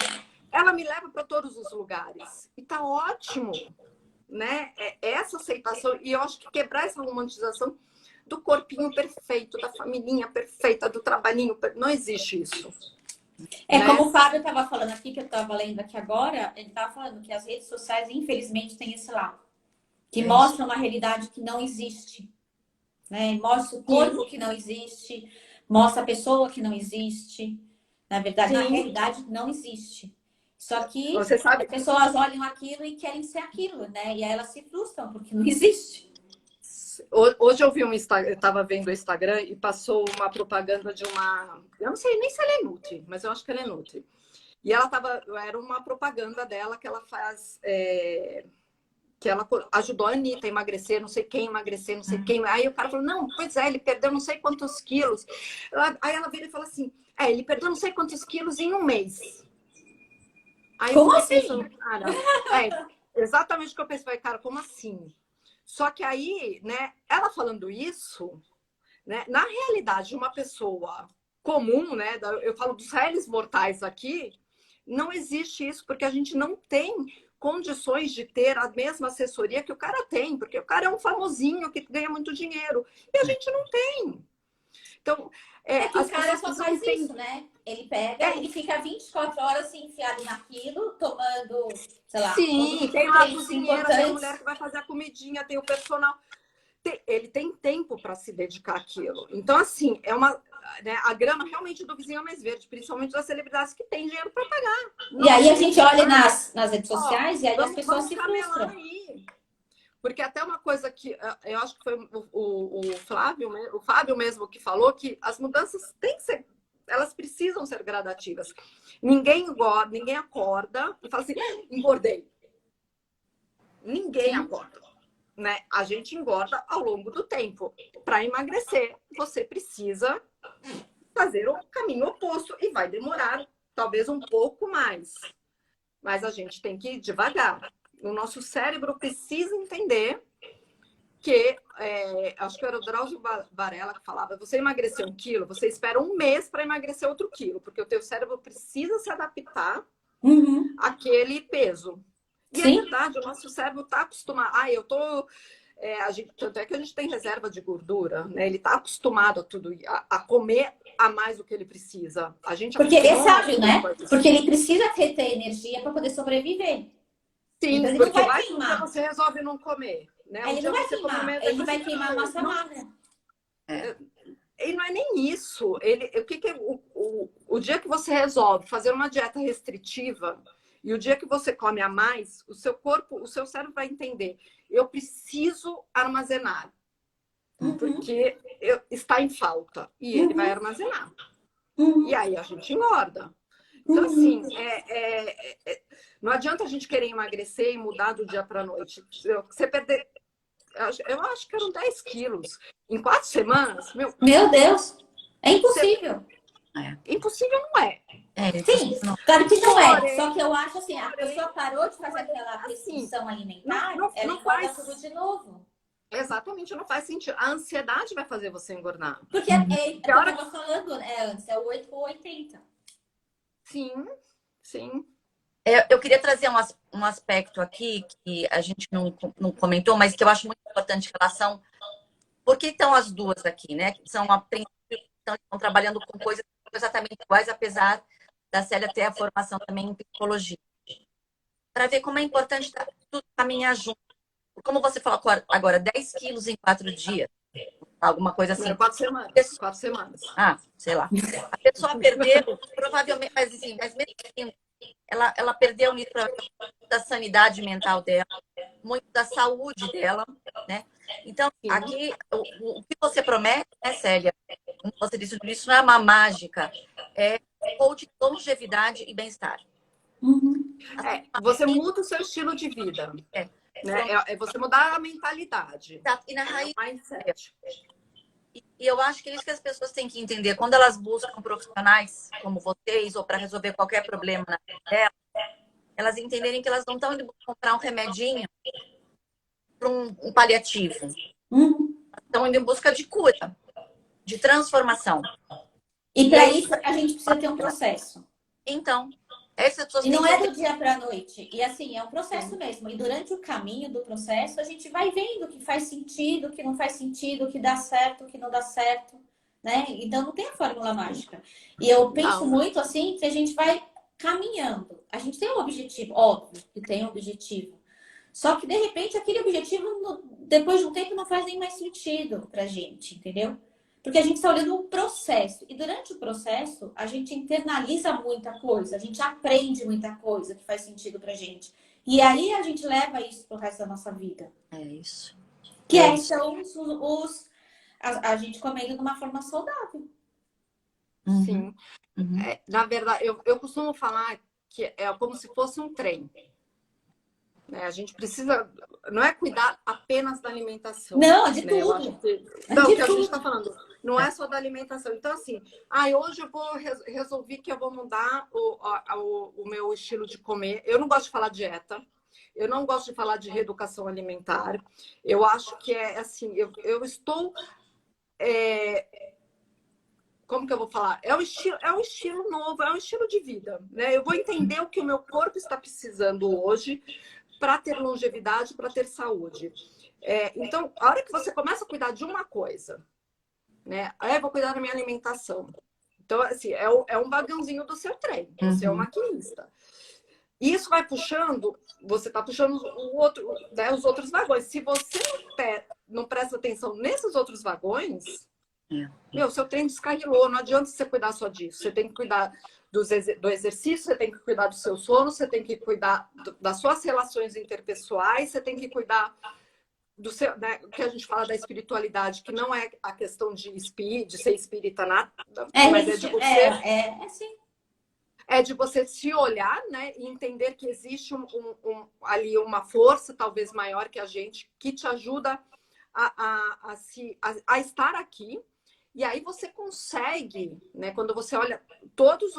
Ela me leva para todos os lugares. E tá ótimo, né? Essa aceitação. E eu acho que quebrar essa romantização do corpinho perfeito, da familhinha perfeita, do trabalhinho. Não existe isso. Né? Como o Fábio estava falando aqui, que eu estava lendo aqui agora, ele estava falando que as redes sociais, infelizmente, têm esse lado. Que mostra uma realidade que não existe. Né? Mostra o corpo que não existe, mostra a pessoa que não existe. Na verdade, na realidade, não existe. Só que Você sabe, as pessoas olham aquilo e querem ser aquilo, né? E aí elas se frustram porque não existe. hoje eu vi um Instagram, eu estava vendo o Instagram e passou uma propaganda de uma. Eu não sei nem se ela é Nutri, mas eu acho que ela é Nutri. E ela tava. Era uma propaganda dela que ela faz. Que ela ajudou a Anitta a emagrecer, não sei quem emagrecer, não sei quem. Aí o cara falou, não, pois é, ele perdeu não sei quantos quilos. Aí ela vira e fala assim, ele perdeu não sei quantos quilos em um mês. Aí Como eu assim? fiquei pensando, cara, exatamente o que eu pensei, falei, cara, como assim? Só que aí, né, ela falando isso, né, na realidade, uma pessoa comum, né, eu falo dos réis mortais aqui, não existe isso, porque a gente não tem condições de ter a mesma assessoria que o cara tem, porque o cara é um famosinho que ganha muito dinheiro, e a gente não tem. Então, É que o as cara pessoas só precisam faz entender. isso, né? Ele pega e fica 24 horas assim, enfiado naquilo, tomando, sei lá, todos Sim, os tem lá a nutrientes cozinheira, tem a mulher importantes. que vai fazer a comidinha, tem o personal. Ele tem tempo para se dedicar àquilo. Então, assim, né, a grama realmente do vizinho é mais verde, principalmente das celebridades que têm dinheiro para pagar. E aí a Nossa, gente olha nas redes ó, sociais e aí as pessoas vamos se camelar frustram. aí. Porque até uma coisa que eu acho que foi o Fábio mesmo que falou que as mudanças têm que ser, elas precisam ser gradativas. Ninguém acorda e fala assim, engordei. Ninguém Sim. acorda. Né? A gente engorda ao longo do tempo. Para emagrecer, você precisa fazer o caminho oposto e vai demorar talvez um pouco mais. Mas a gente tem que ir devagar. O nosso cérebro precisa entender que, acho que era o Drauzio Varela que falava, você emagrecer 1 quilo, você espera um mês para emagrecer outro quilo, porque o teu cérebro precisa se adaptar àquele peso. E é Sim. verdade, o nosso cérebro está acostumado. Tanto é que a gente tem reserva de gordura, né? Ele está acostumado a tudo, a comer a mais do que ele precisa. A gente Porque ele é acostumou sábio, nossas né? coisas. Porque ele precisa ter energia para poder sobreviver. Então Sim, ele não porque vai vai que um dia queimar. você resolve não comer, né? Aí Um ele não dia vai você come queimar, menos, ele depois vai você queimar a massa não, magra. e não é nem isso. O que que o dia que você resolve fazer uma dieta restritiva e o dia que você come a mais, o seu corpo, o seu cérebro vai entender. Eu preciso armazenar, porque está em falta. E ele vai armazenar. E aí a gente engorda. Então, assim, não adianta a gente querer emagrecer e mudar do dia para a noite. Você perder. Eu acho que eram 10 quilos. Em 4 semanas, Meu Deus, é impossível. impossível não é. Sim, claro que não é. Porém, Só que eu acho assim, a pessoa parou de fazer aquela assim, restrição alimentar, não ela engorda faz. tudo de novo. Exatamente, não faz sentido. A ansiedade vai fazer você engordar. Porque é o que eu estava falando antes, é o 8 ou 80. Sim, sim. Eu queria trazer um aspecto aqui que a gente não comentou, mas que eu acho muito importante em relação. Por que estão as duas aqui, né? Que são a princípio, estão trabalhando com coisas exatamente iguais, apesar da Célia ter a formação também em psicologia. Para ver como é importante tudo caminhar junto. Como você falou agora, 10 quilos em 4 dias. Alguma coisa assim. 4 semanas. 4 semanas. Sei lá. A pessoa perdeu, provavelmente, mas mesmo assim, ela perdeu nisso da sanidade mental dela, muito da saúde dela, né? Então, aqui, o que você promete, né, Célia? Como você disse, isso não é uma mágica, é coach de longevidade e bem-estar. Você muda o seu estilo de vida. Né? É você mudar a mentalidade. E na raiz, mindset. E eu acho que é isso que as pessoas têm que entender. Quando elas buscam profissionais como vocês, ou para resolver qualquer problema na vida dela, elas entenderem que elas não estão indo comprar um remedinho para um paliativo. Estão indo em busca de cura, de transformação. E para isso a gente precisa ter um processo. Então, e não é do dia para a noite. E assim, é um processo mesmo. E durante o caminho do processo, a gente vai vendo o que faz sentido, o que não faz sentido, o que dá certo, o que não dá certo, né? Então não tem a fórmula mágica. E eu penso muito assim que a gente vai caminhando. A gente tem um objetivo, óbvio que tem um objetivo. Só que de repente aquele objetivo, depois de um tempo, não faz nem mais sentido pra gente, entendeu? Porque a gente está olhando o processo. E durante o processo, a gente internaliza muita coisa, a gente aprende muita coisa que faz sentido pra gente. E aí a gente leva isso pro resto da nossa vida. É isso. Que É aí isso. são a gente comendo de uma forma saudável. Sim. Uhum. Na verdade, eu costumo falar que é como se fosse um trem. Né? A gente precisa, não é cuidar apenas da alimentação. Não, de né? Eu acho tudo. que, não, De o que a gente tudo. está falando não é só da alimentação. Então, assim, hoje eu vou resolvi que eu vou mudar o meu estilo de comer. Eu não gosto de falar dieta. Eu não gosto de falar de reeducação alimentar. Eu acho que é assim, eu estou. Como que eu vou falar? É um estilo novo, é um estilo de vida. Né? Eu vou entender o que o meu corpo está precisando hoje para ter longevidade, para ter saúde. Então, a hora que você começa a cuidar de uma coisa, né? Eu vou cuidar da minha alimentação. Então, assim, é um vagãozinho do seu trem. Você é o maquinista. E isso vai puxando, você está puxando né, os outros vagões. Se você não presta atenção nesses outros vagões, meu, seu trem descarrilou. Não adianta você cuidar só disso. Você tem que cuidar do exercício, você tem que cuidar do seu sono, você tem que cuidar das suas relações interpessoais, você tem que cuidar do seu, né, que a gente fala da espiritualidade, que não é a questão de ser espírita nada, mas é de você. Sim. É de você se olhar, né, e entender que existe ali uma força talvez maior que a gente, que te ajuda a estar aqui. E aí você consegue, né, quando você olha todos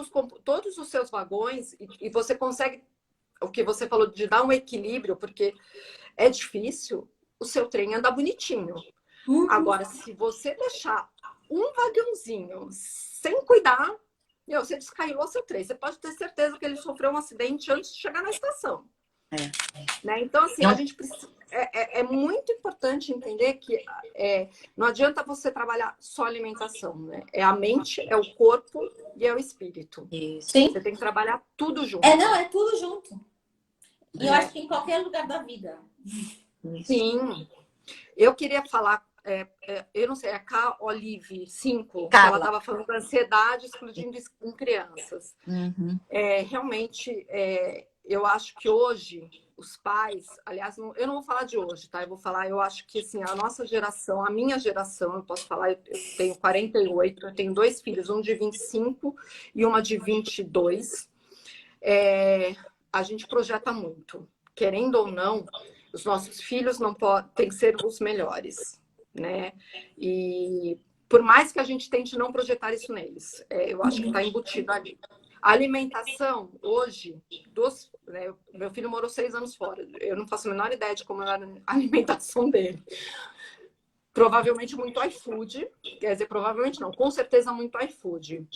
os seus vagões e você consegue, o que você falou de dar um equilíbrio, porque é difícil, o seu trem anda bonitinho. Agora, se você deixar um vagãozinho sem cuidar, você descarrilou seu trem. Você pode ter certeza que ele sofreu um acidente antes de chegar na estação. Né? Então, assim, a gente precisa. É muito importante entender que não adianta você trabalhar só alimentação, né? É a mente, é o corpo e é o espírito. Isso. Sim. Você tem que trabalhar tudo junto. É tudo junto. E eu acho que em qualquer lugar da vida. Sim. Eu queria falar, eu não sei, a K. Olive 5, que Carla. ela estava falando da ansiedade explodindo em crianças. Realmente, eu acho que hoje os pais, aliás, eu não vou falar de hoje, tá? Eu acho que assim, a nossa geração, a minha geração, eu posso falar, eu tenho 48, eu tenho 2 filhos, um de 25 e uma de 22. A gente projeta muito. Querendo ou não, os nossos filhos não têm que ser os melhores, né? E por mais que a gente tente não projetar isso neles, eu acho que está embutido ali. A alimentação, hoje, né, meu filho morou 6 anos fora. Eu não faço a menor ideia de como era a alimentação dele. Provavelmente muito iFood. Quer dizer, provavelmente não, com certeza muito iFood.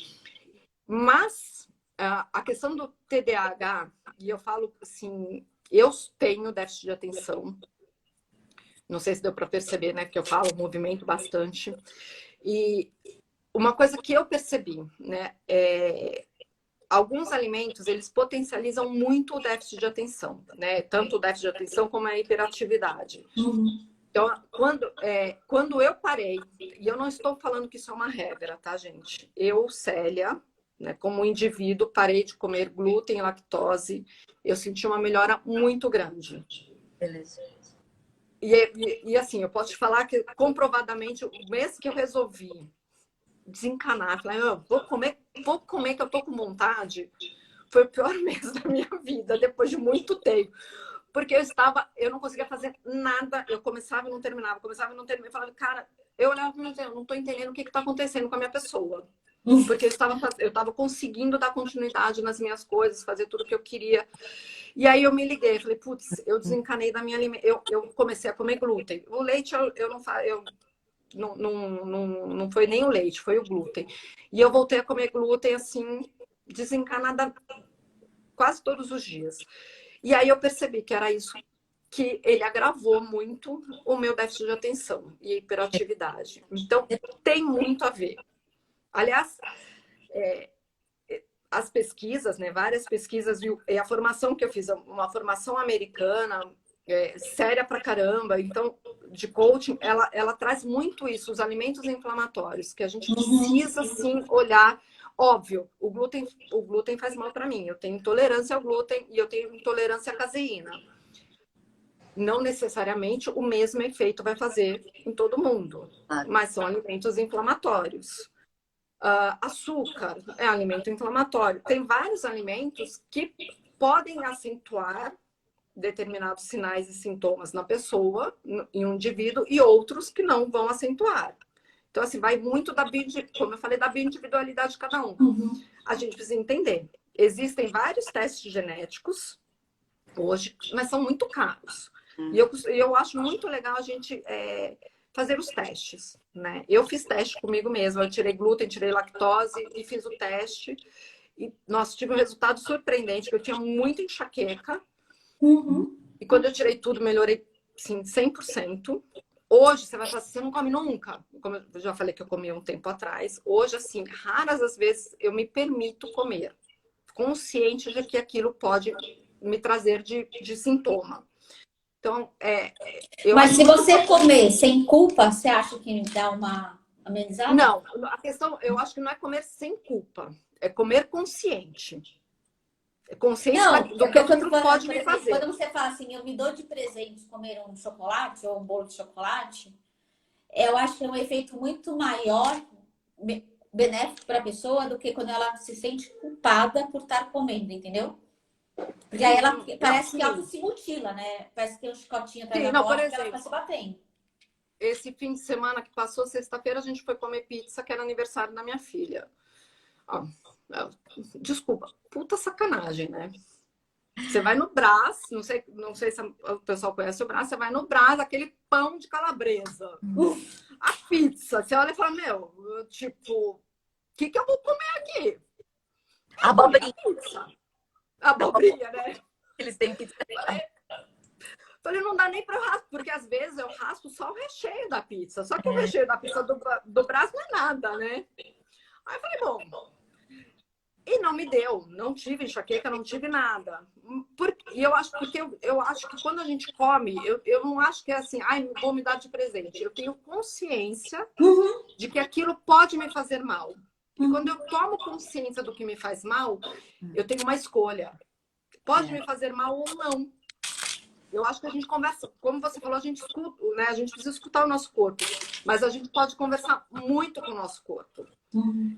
Mas a questão do TDAH, e eu falo assim, eu tenho déficit de atenção. Não sei se deu para perceber, né? Porque eu falo, movimento bastante. E uma coisa que eu percebi, né? Alguns alimentos, eles potencializam muito o déficit de atenção, né? Tanto o déficit de atenção como a hiperatividade. Então, quando eu parei, e eu não estou falando que isso é uma regra, tá, gente? Eu, Célia, né, como indivíduo, parei de comer glúten e lactose, eu senti uma melhora muito grande. Beleza. E assim, eu posso te falar que comprovadamente, o mês que eu resolvi desencanar, falei, vou comer que eu tô com vontade, foi o pior mês da minha vida, depois de muito tempo. Porque eu não conseguia fazer nada, eu começava e não terminava, eu falava, cara, eu olhava e eu não tô entendendo o que tá acontecendo com a minha pessoa. Porque eu estava conseguindo dar continuidade nas minhas coisas, fazer tudo que eu queria. E aí eu me liguei, falei, putz, eu desencanei da minha alimentação. Eu comecei a comer glúten. O leite não foi nem o leite, foi o glúten. E eu voltei a comer glúten assim, desencanada quase todos os dias. E aí eu percebi que era isso, que ele agravou muito o meu déficit de atenção e hiperatividade. Então, tem muito a ver. Aliás, as pesquisas, né, várias pesquisas, e a formação que eu fiz, uma formação americana, séria pra caramba, então, de coaching, ela traz muito isso, os alimentos inflamatórios, que a gente precisa, sim, olhar. Óbvio, o glúten faz mal para mim. Eu tenho intolerância ao glúten e eu tenho intolerância à caseína. Não necessariamente o mesmo efeito vai fazer em todo mundo, mas são alimentos inflamatórios. Açúcar é alimento inflamatório. Tem vários alimentos que podem acentuar determinados sinais e sintomas na pessoa, em um indivíduo, e outros que não vão acentuar. Então, assim, vai muito como eu falei, da bioindividualidade de cada um. A gente precisa entender. Existem vários testes genéticos hoje, mas são muito caros. E eu acho muito legal a gente fazer os testes, né? Eu fiz teste comigo mesma. Eu tirei glúten, tirei lactose e fiz o teste. E, nossa, tive um resultado surpreendente, porque eu tinha muita enxaqueca. E quando eu tirei tudo, melhorei, sim, 100%. Hoje, você vai falar assim, você não come nunca? Como eu já falei que eu comi um tempo atrás. Hoje, assim, raras as vezes eu me permito comer. Consciente de que aquilo pode me trazer de sintoma. Então, Mas se você comer sem culpa, você acha que dá uma amenizada? Não, a questão, eu acho que não é comer sem culpa. É comer consciente. Consciente do que aquilo pode me fazer. Quando você fala assim, eu me dou de presente comer um chocolate ou um bolo de chocolate, eu acho que é um efeito muito maior, benéfico para a pessoa, do que quando ela se sente culpada por estar comendo, entendeu? Porque aí ela parece que ela se mutila, né? Parece que tem um chicotinho atrás da boca e ela fica se batendo. Esse fim de semana que passou, sexta-feira, a gente foi comer pizza, que era aniversário da minha filha. Desculpa, puta sacanagem, né? Você vai no Brás, não sei se o pessoal conhece o Brás, você vai no Brás, aquele pão de calabresa. A pizza, você olha e fala, tipo, o que eu vou comer aqui? Abobrinha. Abobrinha, né? Eles têm pizza. Falei, não dá nem pra eu raspar, porque às vezes eu raspo só o recheio da pizza. Só que o recheio da pizza do Brás não é nada, né? Aí eu falei, bom... E não me deu, não tive enxaqueca, não tive nada. E eu acho que quando a gente come, eu não acho que é assim, vou me dar de presente. Eu tenho consciência de que aquilo pode me fazer mal. E quando eu tomo consciência do que me faz mal, eu tenho uma escolha. Pode me fazer mal ou não. Eu acho que a gente conversa, como você falou, a gente escuta, né? A gente precisa escutar o nosso corpo. Mas a gente pode conversar muito com o nosso corpo.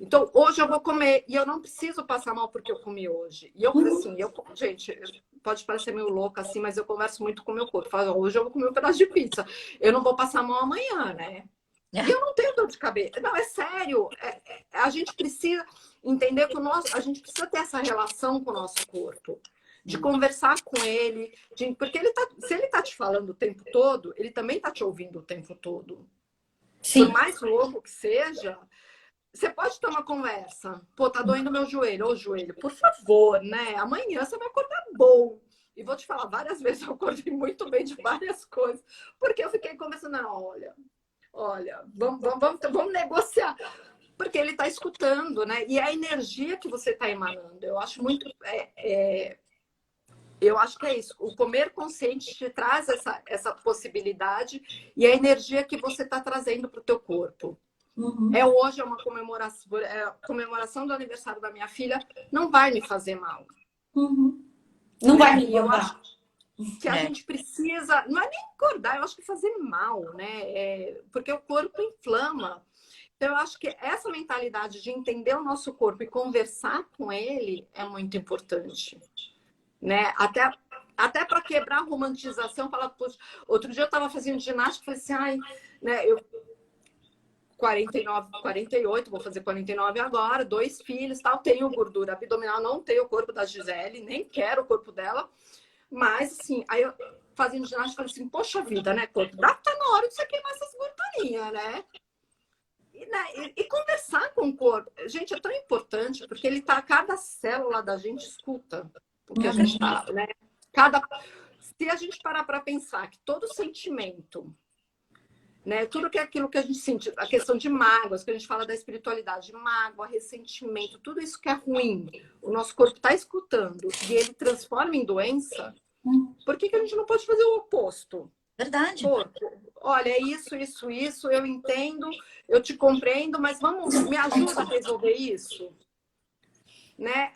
Então, hoje eu vou comer e eu não preciso passar mal porque eu comi hoje. E gente, pode parecer meio louca assim, mas eu converso muito com o meu corpo. Falo, hoje eu vou comer um pedaço de pizza. Eu não vou passar mal amanhã, né? E eu não tenho dor de cabeça. Não, é sério. A gente precisa entender que a gente precisa ter essa relação com o nosso corpo. De conversar com ele. Porque se ele tá te falando o tempo todo, ele também tá te ouvindo o tempo todo. Sim. Por mais louco que seja... Você pode ter uma conversa. Pô, tá doendo meu joelho. Ô, joelho, por favor, né? Amanhã você vai acordar bom. E vou te falar, várias vezes eu acordei muito bem de várias coisas. Porque eu fiquei conversando, não, olha, vamos negociar. Porque ele tá escutando, né? E a energia que você tá emanando. Eu acho muito... Eu acho que é isso. O comer consciente te traz essa possibilidade e a energia que você tá trazendo pro teu corpo. Hoje é uma comemoração, comemoração do aniversário da minha filha, não vai me fazer mal. Não vai me engordar. Eu acho que a gente precisa, não é nem engordar, eu acho que fazer mal, né? Porque o corpo inflama. Então, eu acho que essa mentalidade de entender o nosso corpo e conversar com ele é muito importante, né? Até para quebrar a romantização, falar, poxa, outro dia eu estava fazendo ginástica e falei assim, né? 49, 48, vou fazer 49 agora, 2 filhos, tal, tenho gordura abdominal, não tenho o corpo da Gisele, nem quero o corpo dela, mas assim, aí eu fazendo ginástica, falei assim, poxa vida, né, corpo, tá na hora de você queimar essas gordurinhas, né? E conversar com o corpo, gente, é tão importante, porque ele tá, cada célula da gente escuta o que a gente tá, né? Se a gente parar para pensar que todo sentimento, né? Tudo que é aquilo que a gente sente, a questão de mágoas, que a gente fala da espiritualidade, mágoa, ressentimento, tudo isso que é ruim, o nosso corpo está escutando e ele transforma em doença, Por que que a gente não pode fazer o oposto? Verdade. Corpo, olha, é isso, eu entendo, eu te compreendo, mas me ajuda a resolver isso, né?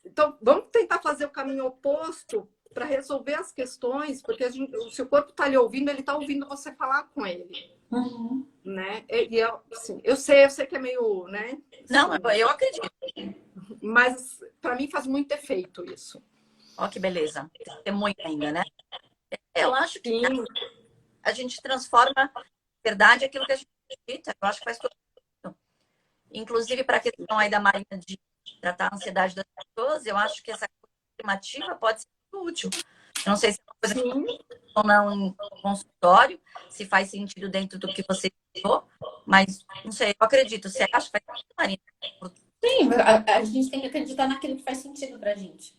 Então, vamos tentar fazer o caminho oposto para resolver as questões, porque se o corpo está lhe ouvindo, ele está ouvindo você falar com ele, né? E assim, eu sei que é meio, né? Não, Assim, eu acredito. mas para mim faz muito efeito isso. Ó, que beleza. Tem muito ainda, né? Eu acho que Sim, a gente transforma, na verdade, aquilo que a gente acredita. Eu acho que faz todo sentido. Inclusive, para a questão aí da Marina de tratar a ansiedade das pessoas, eu acho que essa coisa afirmativa pode ser muito útil. Eu não sei se é uma coisa que sim. ou não em consultório, se faz sentido dentro do que você falou, mas não sei, eu acredito. Você acha que faz sentido, Marina? Sim, a gente tem que acreditar naquilo que faz sentido pra gente.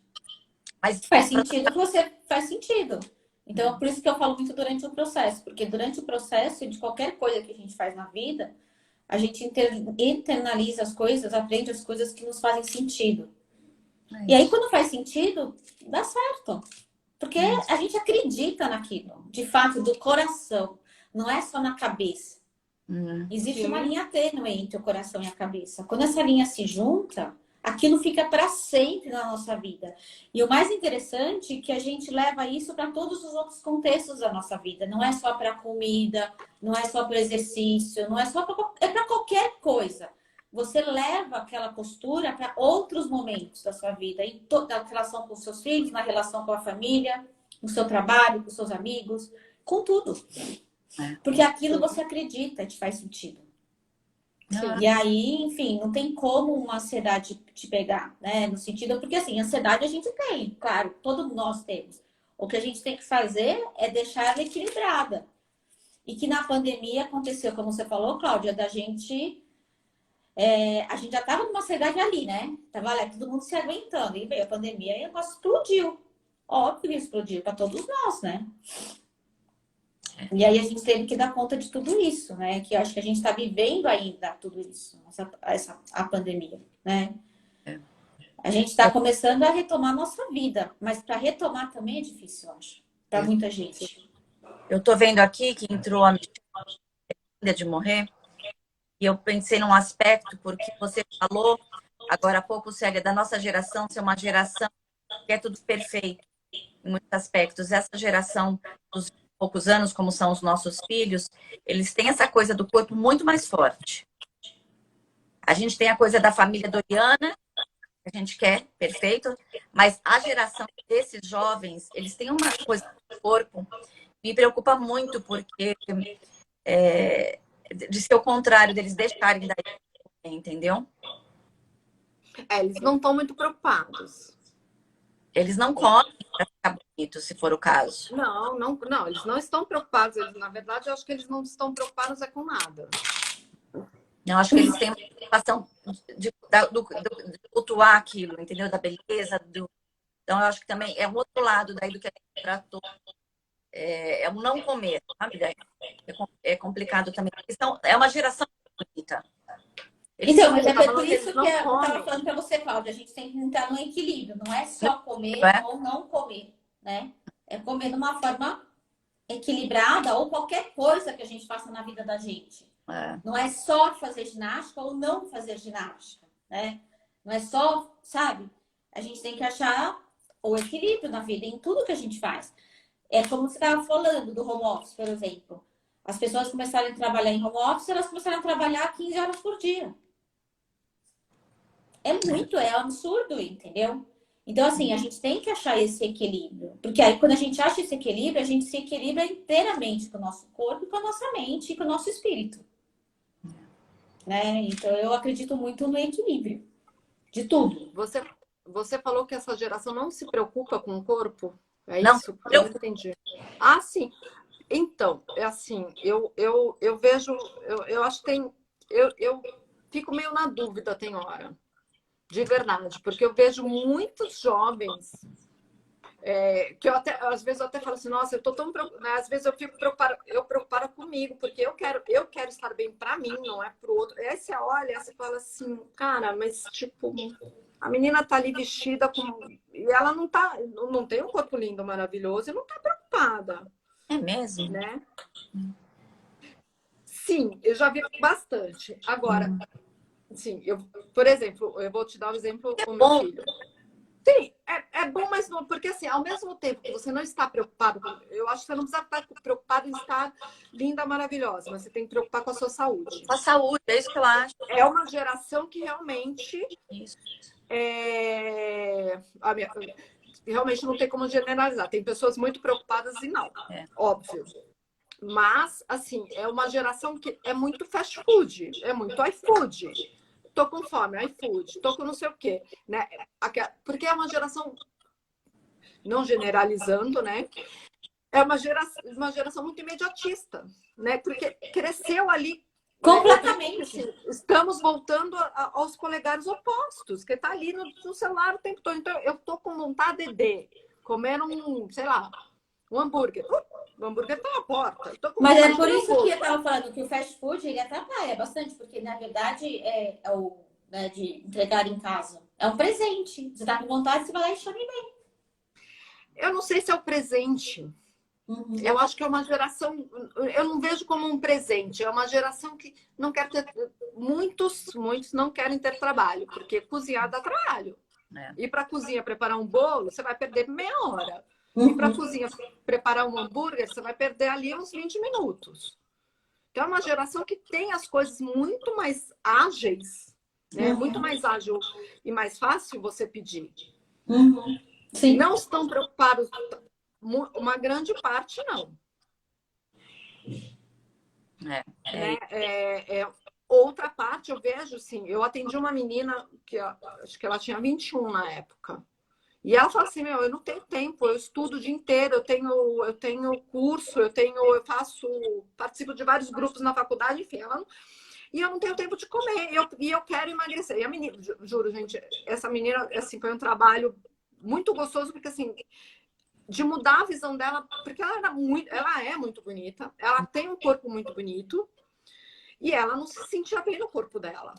Mas Faz sentido, você faz sentido. Então, por isso que eu falo muito durante o processo, porque durante o processo de qualquer coisa que a gente faz na vida, a gente internaliza as coisas, aprende as coisas que nos fazem sentido. E aí, quando faz sentido, dá certo. Porque a gente acredita naquilo, de fato, do coração. Não é só na cabeça. Existe uma linha tênue entre o coração e a cabeça. Quando essa linha se junta, aquilo fica para sempre na nossa vida. E o mais interessante é que a gente leva isso para todos os outros contextos da nossa vida. Não é só para comida, não é só para exercício, não é só é para qualquer coisa. Você leva aquela postura para outros momentos da sua vida, na relação com os seus filhos, na relação com a família, no seu trabalho, com os seus amigos, com tudo. Porque aquilo você acredita, te faz sentido. Sim. E aí, enfim, não tem como uma ansiedade te pegar, né? No sentido, porque assim, ansiedade a gente tem, claro, todos nós temos. O que a gente tem que fazer é deixar ela equilibrada. E que na pandemia aconteceu, como você falou, Cláudia, da gente. A gente já estava numa ansiedade ali, né? Tava lá, todo mundo se aguentando. E veio a pandemia e o negócio explodiu. Óbvio que explodiu para todos nós, né? E aí a gente teve que dar conta de tudo isso, né? Que eu acho que a gente está vivendo ainda tudo isso, a pandemia, né? A gente está começando a retomar a nossa vida, mas para retomar também é difícil, eu acho, para muita gente. eu tô vendo aqui que entrou a Michelle de morrer, e eu pensei num aspecto, porque você falou agora há pouco, Célia, da nossa geração ser uma geração que é tudo perfeito em muitos aspectos. Essa geração dos poucos anos, como são os nossos filhos, eles têm essa coisa do corpo muito mais forte. A gente tem a coisa da família Doriana, que a gente quer, perfeito, mas a geração desses jovens, eles têm uma coisa do corpo me preocupa muito, porque de ser o contrário, deles deixarem daí, entendeu? Eles não estão muito preocupados. Eles não comem para ficar bonito, se for o caso. Não, eles não estão preocupados. Na verdade, eu acho que eles não estão preocupados com nada. Eu acho que eles têm uma preocupação de cultuar aquilo, entendeu? Da beleza. Então, eu acho que também é um outro lado daí do que a gente tratou. É o não comer, sabe? É complicado também. É uma geração bonita. Então, mas é por isso que eu comem. estava falando para você, Cláudia, a gente tem que entrar no equilíbrio. Não é só comer ou não comer, né? É comer de uma forma equilibrada ou qualquer coisa que a gente faça na vida da gente. Não é só fazer ginástica ou não fazer ginástica, né? Não é só, sabe? A gente tem que achar o equilíbrio na vida, em tudo que a gente faz. É como você estava falando do home office, por exemplo. As pessoas começaram a trabalhar em home office, elas começaram a trabalhar 15 horas por dia. É absurdo, entendeu? Então, assim, a gente tem que achar esse equilíbrio. Porque aí, quando a gente acha esse equilíbrio, a gente se equilibra inteiramente com o nosso corpo, com a nossa mente e com o nosso espírito. Né? Então, eu acredito muito no equilíbrio de tudo. Você falou que essa geração não se preocupa com o corpo? É Não, isso? Eu não entendi. Ah, sim. Então, é assim, eu vejo, eu acho que tem, eu fico meio na dúvida, tem hora, de verdade, porque eu vejo muitos jovens que às vezes eu até falo assim, nossa, eu tô tão preocupada, né? Às vezes eu fico preocupada comigo, porque eu quero estar bem para mim, não é pro outro. Aí você olha, você fala assim, cara, mas tipo, a menina tá ali vestida E ela não tem um corpo lindo, maravilhoso, e não tá preocupada, É mesmo? né? Sim, eu já vi bastante. Agora, sim, por exemplo, eu vou te dar um exemplo, o meu Bom, filho. Sim, é bom, mas não, porque assim, ao mesmo tempo que você não está preocupado, eu acho que você não precisa estar preocupado em estar linda, maravilhosa, mas você tem que preocupar com a sua saúde. com a saúde, é isso que eu acho. É uma geração que realmente Isso. realmente não tem como generalizar. Tem pessoas muito preocupadas e não, É. óbvio. Mas, assim, é uma geração que é muito fast food, é muito iFood. Tô com fome, iFood, tô com não sei o quê, né? Porque é uma geração, não generalizando, né? É uma geração muito imediatista, né? Porque cresceu ali. Completamente. Né? Estamos voltando aos polegares opostos, que tá ali no celular o tempo todo. Então, eu tô com vontade de comer sei lá, um hambúrguer. O hambúrguer tá na porta. Mas é por isso que eu estava falando que o fast food ele atrapalha bastante, porque na verdade é o né, de entregar em casa. É um presente. Você tá com vontade, você vai lá e chama. Eu não sei se é o presente. Uhum. Eu acho que é uma geração. Eu não vejo como um presente. É uma geração que não quer ter. Muitos não querem ter trabalho, porque cozinhar dá trabalho. É. Ir para a cozinha preparar um bolo, você vai perder meia hora. Uhum. Ir para a cozinha preparar um hambúrguer, você vai perder ali uns 20 minutos. Então, é uma geração que tem as coisas muito mais ágeis, né? Uhum. Muito mais ágil e mais fácil você pedir. Uhum. Sim. Não estão preocupados, uma grande parte não. Né? Outra parte eu vejo, assim, eu atendi uma menina que acho que ela tinha 21 na época. E ela fala assim, eu não tenho tempo, eu estudo o dia inteiro, eu tenho curso, participo de vários grupos na faculdade, enfim, e eu não tenho tempo de comer, e eu quero emagrecer. E a menina, juro, gente, essa menina, assim, foi um trabalho muito gostoso, porque assim, de mudar a visão dela, porque ela é muito bonita, ela tem um corpo muito bonito, e ela não se sentia bem no corpo dela.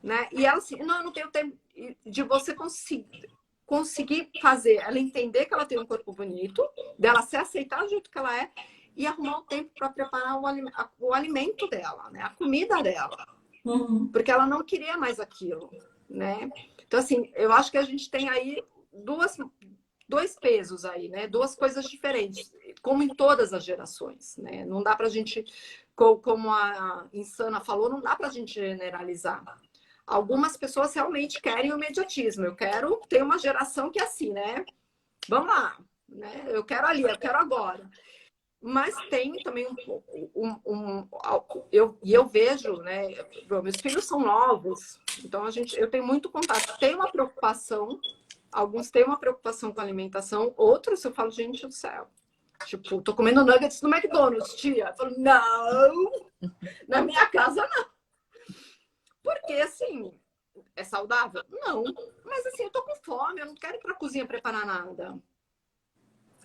Né? E ela assim, não, eu não tenho tempo de você conseguir fazer ela entender que ela tem um corpo bonito, dela se aceitar do jeito que ela é e arrumar o tempo para preparar o alimento dela, né? A comida dela. Uhum. Porque ela não queria mais aquilo, né? Então, assim, eu acho que a gente tem aí dois pesos aí, né? Duas coisas diferentes, como em todas as gerações, né? Não dá pra gente, como a Insana falou, não dá pra gente generalizar. Algumas pessoas realmente querem o imediatismo. Eu quero ter uma geração que é assim, né? Vamos lá, né? Eu quero ali, eu quero agora. Mas tem também eu vejo, né? Meus filhos são novos, então eu tenho muito contato. Tem uma preocupação, alguns têm uma preocupação com a alimentação, outros eu falo, gente do céu. Tipo, tô comendo nuggets no McDonald's, tia. Eu falo, não, na minha casa não. Porque assim, é saudável? Não. Mas assim, eu tô com fome, eu não quero ir pra cozinha preparar nada.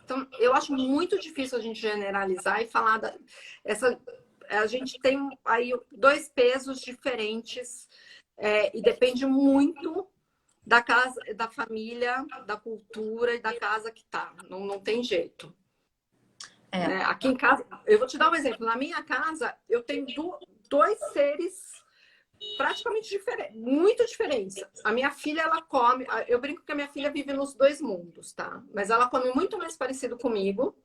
Então, eu acho muito difícil a gente generalizar e falar a gente tem aí dois pesos diferentes e depende muito da casa, da família, da cultura e da casa que tá. Não tem jeito. Né? Aqui em casa, eu vou te dar um exemplo. Na minha casa, eu tenho dois seres praticamente diferentes, muito diferentes. A minha filha, ela come, eu brinco que a minha filha vive nos dois mundos, tá? Mas ela come muito mais parecido comigo.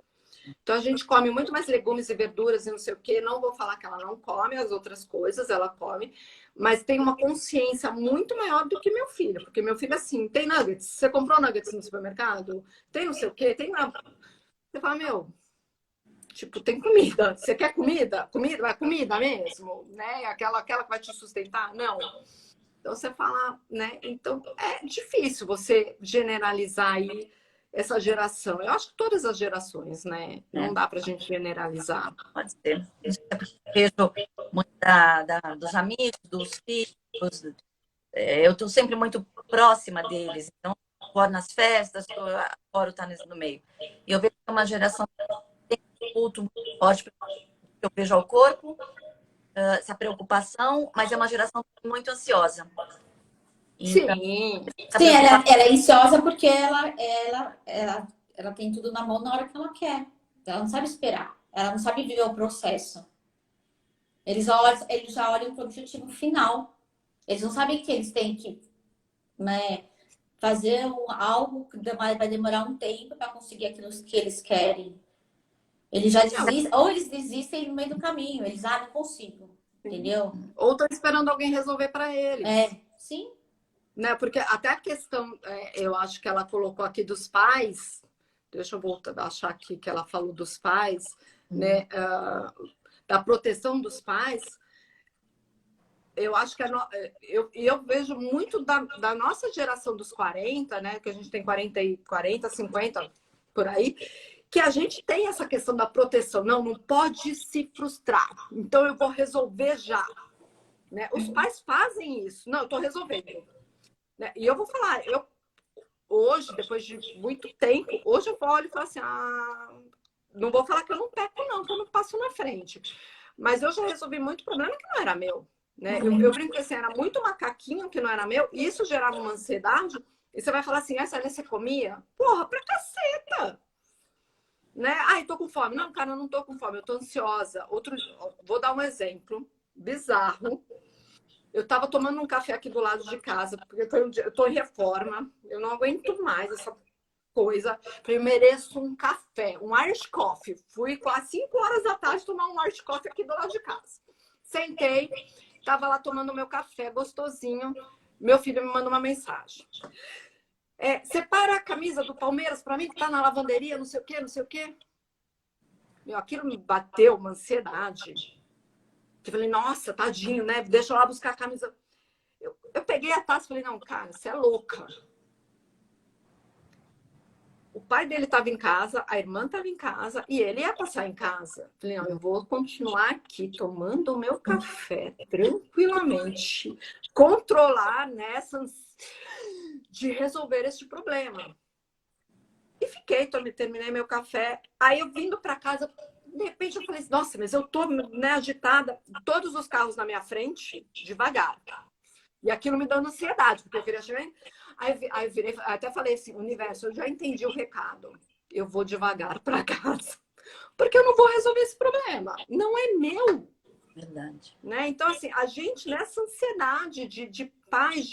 Então a gente come muito mais legumes e verduras e não sei o quê. Não vou falar que ela não come as outras coisas, ela come, mas tem uma consciência muito maior do que meu filho, porque meu filho assim, tem nuggets, você comprou nuggets no supermercado? Tem não sei o quê, você fala, meu, tipo, tem comida. Você quer comida? Comida? É comida mesmo? Né? Aquela que vai te sustentar? Não. Então, você fala, né? Então, é difícil você generalizar aí essa geração. Eu acho que todas as gerações, né? Não dá pra gente generalizar. Pode ser. Eu vejo muito dos amigos, dos filhos. Eu estou sempre muito próxima deles. Então, fora nas festas, fora estar no meio. E eu vejo que é uma geração que tem um culto muito forte, eu vejo ao corpo, essa preocupação, mas é uma geração muito ansiosa. Então, Sim. Sim, ela é ansiosa porque ela tem tudo na mão na hora que ela quer. Ela não sabe esperar. Ela não sabe viver o processo. Eles já olham para o objetivo final. Eles não sabem que eles têm que, né, fazer algo que vai demorar um tempo para conseguir aquilo que eles querem. Eles já desistem, ou eles desistem no meio do caminho. Eles, não consigo. Entendeu? Ou estão esperando alguém resolver para eles. Sim. Né? Porque até a questão, eu acho que ela colocou aqui dos pais, deixa eu voltar, achar aqui que ela falou dos pais, né? Da proteção dos pais. Eu acho que eu vejo muito da nossa geração dos 40, né? Que a gente tem 40, 50, por aí, que a gente tem essa questão da proteção. Não pode se frustrar. Então eu vou resolver já. Né? Os pais fazem isso. Não, eu estou resolvendo. Né? E eu vou falar, hoje, depois de muito tempo, hoje eu olho e falo assim, não vou falar que eu não peco, não, que eu não passo na frente. Mas eu já resolvi muito problema que não era meu. Né? Eu brinco assim, era muito macaquinho que não era meu, e isso gerava uma ansiedade, e você vai falar assim, essa você comia? Porra, pra caceta! Né? Ai, tô com fome. Não, cara, eu não tô com fome, eu tô ansiosa. Vou dar um exemplo bizarro. Eu tava tomando um café aqui do lado de casa, porque eu tô em reforma, eu não aguento mais essa coisa. Eu mereço um café, um Irish Coffee. Fui às 5 horas da tarde tomar um Irish Coffee aqui do lado de casa. Sentei, tava lá tomando meu café, gostosinho. Meu filho me manda uma mensagem. Separa a camisa do Palmeiras para mim, que tá na lavanderia, não sei o quê, não sei o quê. Meu, aquilo me bateu uma ansiedade. Eu falei, nossa, tadinho, né? Deixa eu lá buscar a camisa. Eu peguei a taça e falei, não, cara, você é louca. O pai dele estava em casa, a irmã estava em casa e ele ia passar em casa. Eu falei, não, eu vou continuar aqui tomando o meu café tranquilamente, controlar nessa de resolver este problema. E fiquei, terminei meu café. Aí eu vindo para casa, de repente eu falei, nossa, mas eu tô, né, agitada, todos os carros na minha frente, devagar. E aquilo me dando ansiedade, porque eu queria chegar. Aí virei, até falei assim, universo, eu já entendi o recado. Eu vou devagar para casa. Porque eu não vou resolver esse problema. Não é meu. Verdade. Né? Então, assim, a gente nessa ansiedade de paz,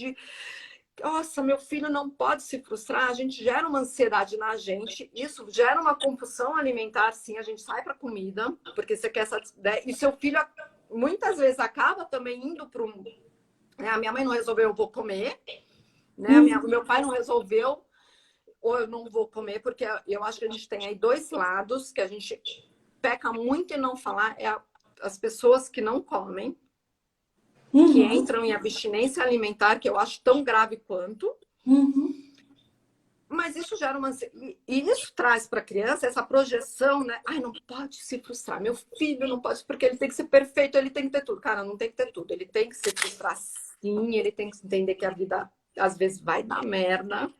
nossa, meu filho não pode se frustrar, a gente gera uma ansiedade na gente, isso gera uma compulsão alimentar, sim, a gente sai para comida, porque você quer satisfazer, e seu filho muitas vezes acaba também indo para um... A minha mãe não resolveu, eu vou comer, né? Meu pai não resolveu, ou eu não vou comer, porque eu acho que a gente tem aí dois lados, que a gente peca muito em não falar, as pessoas que não comem, que entram em abstinência alimentar, que eu acho tão grave quanto. Mas isso gera uma... E isso traz para a criança essa projeção, né? Ai, não pode se frustrar. Meu filho não pode, porque ele tem que ser perfeito, ele tem que ter tudo. Cara, não tem que ter tudo. Ele tem que se frustrar, sim. Ele tem que entender que a vida, às vezes, vai dar merda.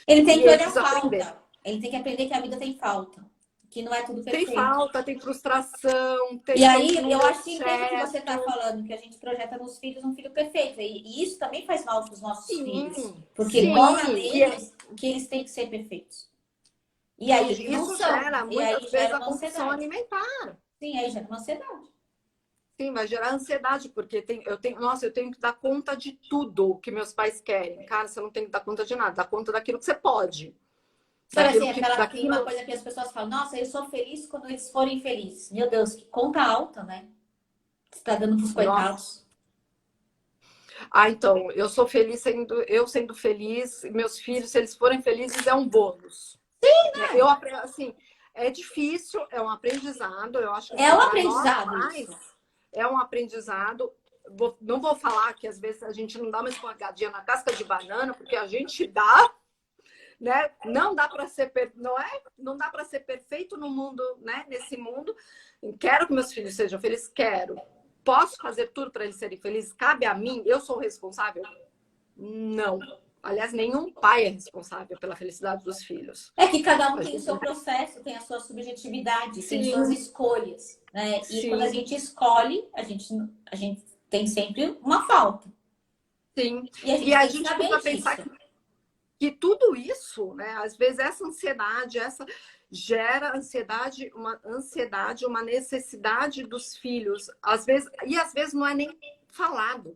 Ele tem que olhar a falta. Ele tem que aprender que a vida tem falta. Que não é tudo perfeito. Tem falta, tem frustração. Tem e aí, eu acho que entendo que você está falando, que a gente projeta nos filhos um filho perfeito. E isso também faz mal para os nossos filhos. Porque bola neles que eles têm que ser perfeitos. E aí, isso gera, muitas vezes, a compulsão alimentar. Sim, aí gera uma ansiedade. Sim, vai gerar ansiedade, porque eu tenho que dar conta de tudo que meus pais querem. Cara, você não tem que dar conta de nada, dá conta daquilo que você pode. Sabe assim, tem uma coisa que as pessoas falam, nossa, eu sou feliz quando eles forem felizes. Meu Deus, que conta alta, né? Você tá dando pros coitados. Então, eu sou feliz sendo feliz, meus filhos, se eles forem felizes, é um bônus. Sim, né? Eu aprendo, assim, é difícil, é um aprendizado, eu acho que é um aprendizado. É um aprendizado. Não vou falar que às vezes a gente não dá uma escorregadinha na casca de banana, porque a gente dá. Né? Não dá para ser não dá para ser perfeito no mundo, né? Nesse mundo. Quero que meus filhos sejam felizes, quero. Posso fazer tudo para eles serem felizes? Cabe a mim? Eu sou responsável? Não. Aliás, nenhum pai é responsável pela felicidade dos filhos. É que cada um tem o seu processo, tem a sua subjetividade, tem suas escolhas, né? E quando a gente escolhe, a gente tem sempre uma falta. Sim. E a gente E a tem que gente saber precisa pensar disso. que tudo isso, né? Às vezes essa ansiedade, essa gera ansiedade, uma necessidade dos filhos, às vezes não é nem falado,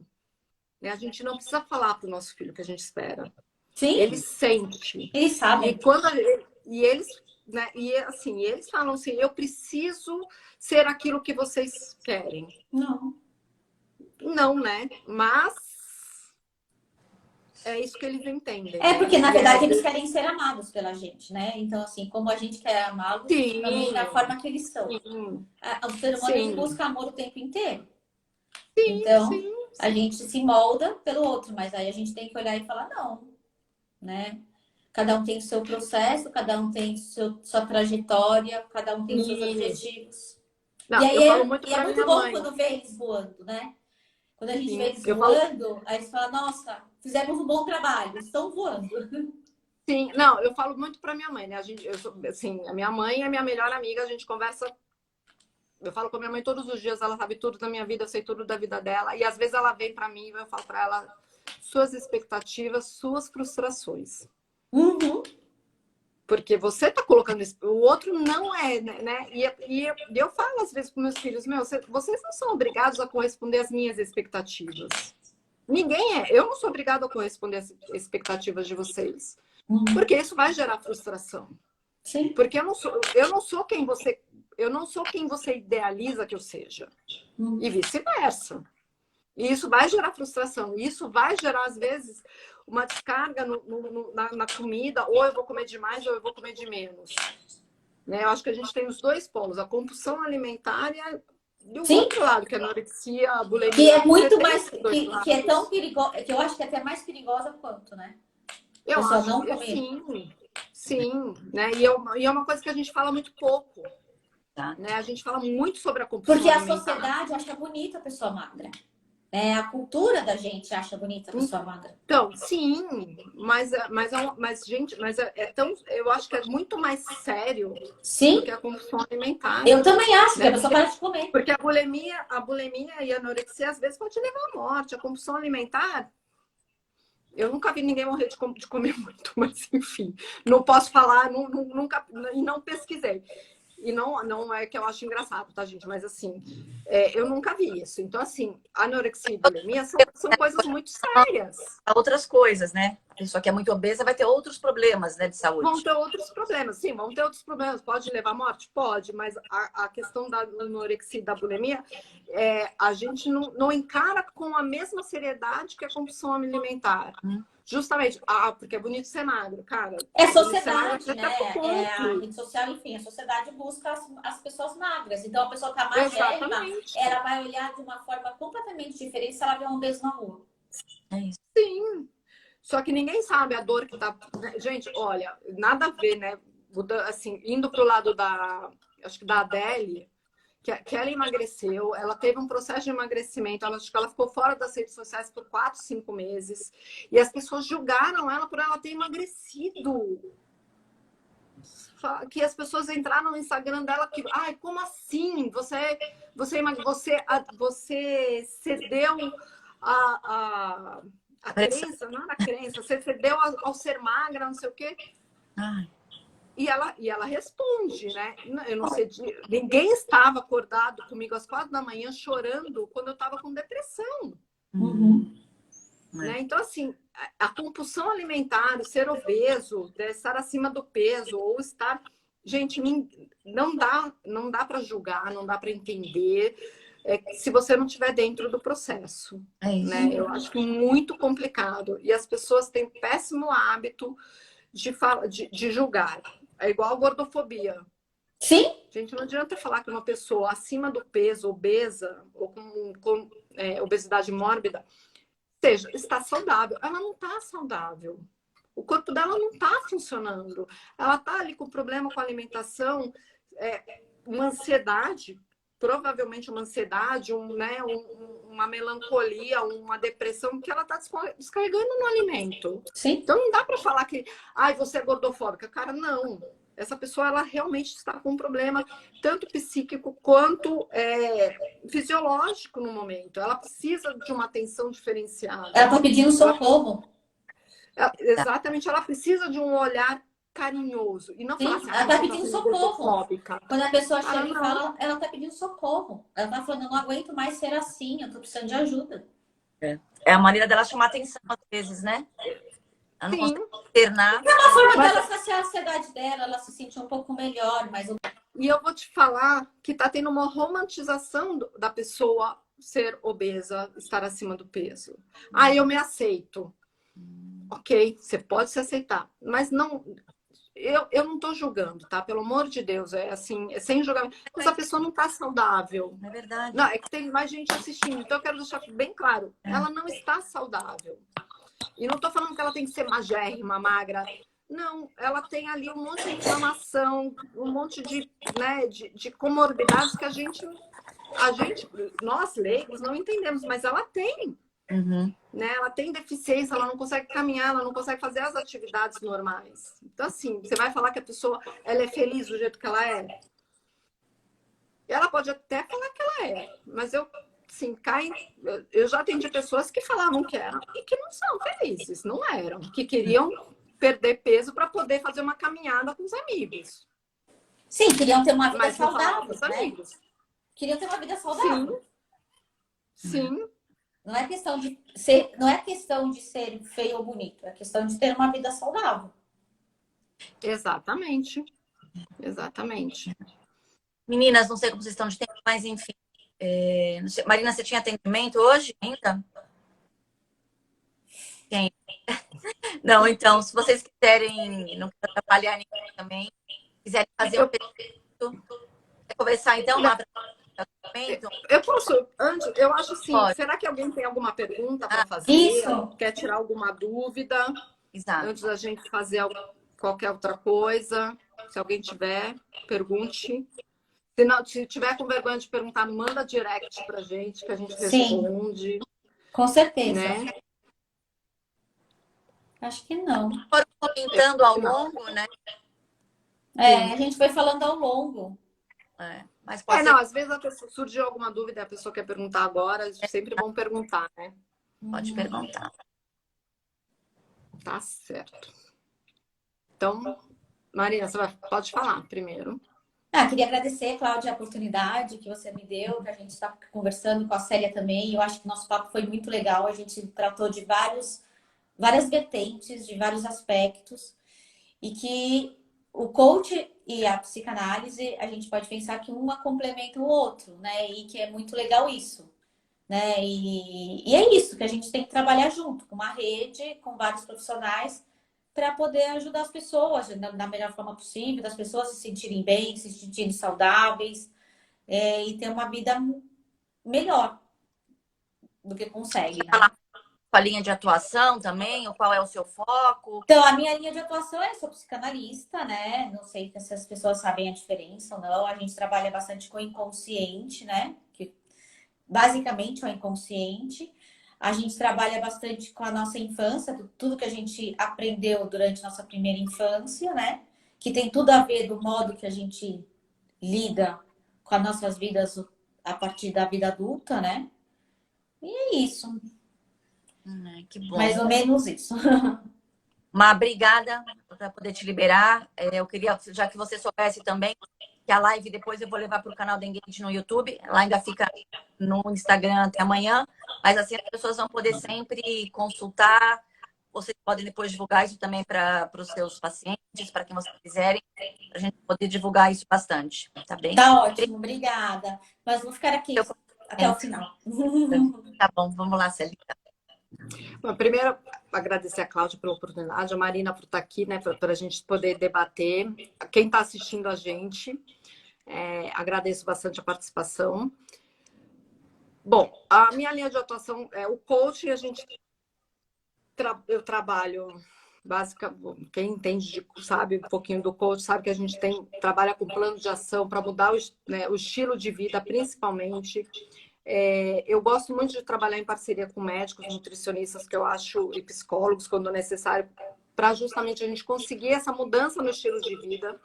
né? A gente não precisa falar para o nosso filho o que a gente espera. Ele Sim, sente. eles E sabem. quando e eles, né? E assim, eles falam assim: eu preciso ser aquilo que vocês querem. Não. Não, né? Mas é isso que eles entendem, É né? porque, na E é, verdade, eles querem ser amados pela gente, né? Então, assim, como a gente quer amá-los também sim, da forma que eles são. sim, O ser humano, ele sim, busca amor o tempo inteiro. sim, Então, sim, a sim. gente se molda pelo outro, mas aí a gente tem que olhar e falar, não, né? Cada um tem o seu processo, cada um tem sua trajetória, cada um tem os seus Isso. objetivos. E Não, aí eu falo muito é para muito minha bom mãe. quando vê eles voando, né? Quando a gente vê Sim, eles eu falo, voando, aí eles falam, nossa, fizemos um bom trabalho, estão voando. sim, não, eu falo muito para minha mãe, né? Assim, a minha mãe é minha melhor amiga, a gente conversa. Eu falo com a minha mãe todos os dias, ela sabe tudo da minha vida, eu sei tudo da vida dela. E às vezes ela vem para mim e eu falo para ela suas expectativas, suas frustrações. Uhum. Porque você tá colocando isso, o outro não é, né? E eu falo às vezes para meus filhos, vocês não são obrigados a corresponder às minhas expectativas. Ninguém é. Eu não sou obrigada a corresponder às expectativas de vocês. Uhum. Porque isso vai gerar frustração. Sim. Porque eu não sou quem você idealiza que eu seja. Uhum. E vice-versa. E isso vai gerar frustração. E isso vai gerar, às vezes, uma descarga na comida, ou eu vou comer demais, ou eu vou comer de menos. Né? Eu acho que a gente tem os dois polos, a compulsão alimentar e o Sim, outro lado, que é a anorexia, a que bulimia. é Você muito tem mais, esses dois que é tão lados. perigosa, que eu acho que é até mais perigosa quanto, né? A Eu pessoa acho não que comer. sim, sim. Né? E é uma coisa que a gente fala muito pouco. Tá? Né? A gente fala muito sobre a compulsão Porque a alimentar. sociedade acha bonita a pessoa magra. É, a cultura da gente acha bonita a pessoa magra. Então, sim, mas, gente, é tão, eu acho que é muito mais sério do que Sim, a compulsão alimentar, eu também acho que né? a pessoa para de comer. Porque a bulimia e a anorexia às vezes pode levar à morte. A compulsão alimentar, eu nunca vi ninguém morrer de comer muito, mas enfim, não posso falar, nunca e não pesquisei. E não é que eu acho engraçado, tá, gente? Mas assim, eu nunca vi isso. Então, assim, anorexia e bulimia são coisas muito sérias. Outras coisas, né? A pessoa que é muito obesa vai ter outros problemas, né, de Vão saúde. ter outros problemas, sim, vão ter outros problemas. Pode levar à morte? Pode, mas a questão da anorexia e da bulimia, a gente não encara com a mesma seriedade que a compulsão alimentar. Justamente, porque é bonito ser magro, cara. É Bonito ser magro sociedade, até né? certo É a ponto. rede social, enfim, a sociedade busca as pessoas magras. Então, a pessoa tá magérrima, Exatamente. ela vai olhar de uma forma completamente diferente se ela vê um obeso na rua. É isso. Sim. Só que ninguém sabe a dor que tá. Gente, olha, nada a ver, né? Assim, indo pro lado acho que da Adele, que ela emagreceu, ela teve um processo de emagrecimento, acho que ela ficou fora das redes sociais por 4, 5 meses. E as pessoas julgaram ela por ela ter emagrecido. Que as pessoas entraram no Instagram dela que, ai, como assim? Você cedeu a crença, não era a crença, você cedeu ao ser magra, não sei o quê. Ai. E ela responde, né? Eu não sei, ninguém estava acordado comigo às 4 da manhã chorando quando eu estava com depressão. Né? Então, assim, a compulsão alimentar, o ser obeso, estar acima do peso ou estar. Gente, não dá para julgar, não dá para entender se você não estiver dentro do processo. É isso. Né? Eu acho que muito complicado. E as pessoas têm péssimo hábito de julgar. É igual a gordofobia. Sim, Gente, não adianta falar que uma pessoa acima do peso, obesa, ou com obesidade mórbida, está saudável. Ela não está saudável. O corpo dela não está funcionando. Ela está ali com problema com a alimentação, uma ansiedade, provavelmente uma ansiedade, uma melancolia, uma depressão que ela está descarregando no alimento. sim. Então não dá para falar que, ai, você é gordofóbica. Cara, não. Essa pessoa, ela realmente está com um problema tanto psíquico quanto fisiológico no momento. Ela precisa de uma atenção diferenciada. Ela tá pedindo socorro. Exatamente, ela precisa de um olhar carinhoso. E não Sim, falar assim, ela tá pedindo socorro. gordofóbica. Quando a pessoa chega Ah, e não. fala, ela tá pedindo socorro. Ela tá falando, eu não aguento mais ser assim, eu tô precisando de ajuda. É a maneira dela chamar atenção, às vezes, né? Ela não Sim. consegue ter nada. É uma forma Mas- dela saciar a ansiedade dela, ela se sentir um pouco melhor, mas E eu vou te falar que está tendo uma romantização da pessoa ser obesa, estar acima do peso. Ah, eu me aceito. Ok, você pode se aceitar, mas não. Eu não estou julgando, tá? Pelo amor de Deus, é assim, é sem julgamento. Mas a pessoa não está saudável. É verdade. Não, é que tem mais gente assistindo, então eu quero deixar bem claro: ela não está saudável. E não estou falando que ela tem que ser magérrima, magra. Não, ela tem ali um monte de inflamação, um monte de, né, de comorbidades que a gente, nós leigos, não entendemos, mas ela tem. Uhum. Né? Ela tem deficiência, ela não consegue caminhar, ela não consegue fazer as atividades normais. Então, assim, você vai falar que a pessoa ela é feliz do jeito que ela é? Ela pode até falar que ela é, mas assim, eu já atendi pessoas que falavam que eram e que não são felizes, não eram, que queriam perder peso para poder fazer uma caminhada com os amigos. sim, queriam ter uma vida Mas não falavam saudável, com os né? amigos. Queriam ter uma vida saudável. Sim. Não é questão de ser, não é questão de ser feio ou bonito, é questão de ter uma vida saudável. Exatamente. Exatamente. Meninas, não sei como vocês estão de tempo, mas enfim. Não sei, Marina, você tinha atendimento hoje ainda? Tem. Não, então, se vocês quiserem, não quero atrapalhar ninguém também, quiserem fazer um pedido, quer conversar então, Mara? Eu posso, antes, eu acho assim, Pode. será que alguém tem alguma pergunta para fazer? Isso. Quer tirar alguma dúvida Exato. antes da gente fazer qualquer outra coisa? Se alguém tiver, pergunte. Se tiver com vergonha de perguntar, manda direct pra gente, que a gente Sim. responde. Com certeza. Né? Acho que não. Foram comentando ao longo, né? A gente foi falando ao longo. Mas pode ser. Não, às vezes surgiu alguma dúvida, a pessoa quer perguntar agora, sempre vão perguntar, né? Pode perguntar. Tá certo. Então, Marina, pode falar primeiro. Queria agradecer, Cláudia, a oportunidade que você me deu para a gente estar conversando com a Célia também. Eu acho que nosso papo foi muito legal. A gente tratou de várias vertentes, de vários aspectos. E que o coach e a psicanálise, a gente pode pensar que uma complementa o outro, né? E que é muito legal isso, né? E é isso, que a gente tem que trabalhar junto, com uma rede, com vários profissionais, para poder ajudar as pessoas da melhor forma possível, das pessoas se sentirem bem, se sentirem saudáveis, e ter uma vida melhor do que consegue, né? Com a linha de atuação também, ou qual é o seu foco? Então, a minha linha de atuação é sou psicanalista, né? Não sei se as pessoas sabem a diferença ou não. A gente trabalha bastante com o inconsciente, né? Que basicamente é o inconsciente. A gente trabalha bastante com a nossa infância, tudo que a gente aprendeu durante nossa primeira infância, né? Que tem tudo a ver do modo que a gente lida com as nossas vidas a partir da vida adulta, né? E é isso. Que bom. Mais ou menos isso. Obrigada por poder te liberar. Eu queria, já que você soubesse também, que a live depois eu vou levar para o canal da Engage no YouTube. Ela ainda fica no Instagram até amanhã, mas assim as pessoas vão poder sempre consultar. Vocês podem depois divulgar isso também para os seus pacientes, para quem vocês quiserem, para a gente poder divulgar isso bastante, tá bem? Tá ótimo, obrigada. Mas vou ficar aqui até o final. Tá bom, vamos lá, Celita. Bom, primeiro, agradecer a Cláudia pela oportunidade, a Marina por estar aqui, né, para a gente poder debater. Quem está assistindo a gente, agradeço bastante a participação. Bom, a minha linha de atuação é o coaching, eu trabalho, basicamente, quem entende, sabe um pouquinho do coach, sabe que a gente trabalha com plano de ação para mudar o estilo de vida, principalmente. Eu gosto muito de trabalhar em parceria com médicos, nutricionistas, que eu acho, e psicólogos, quando necessário, para justamente a gente conseguir essa mudança no estilo de vida.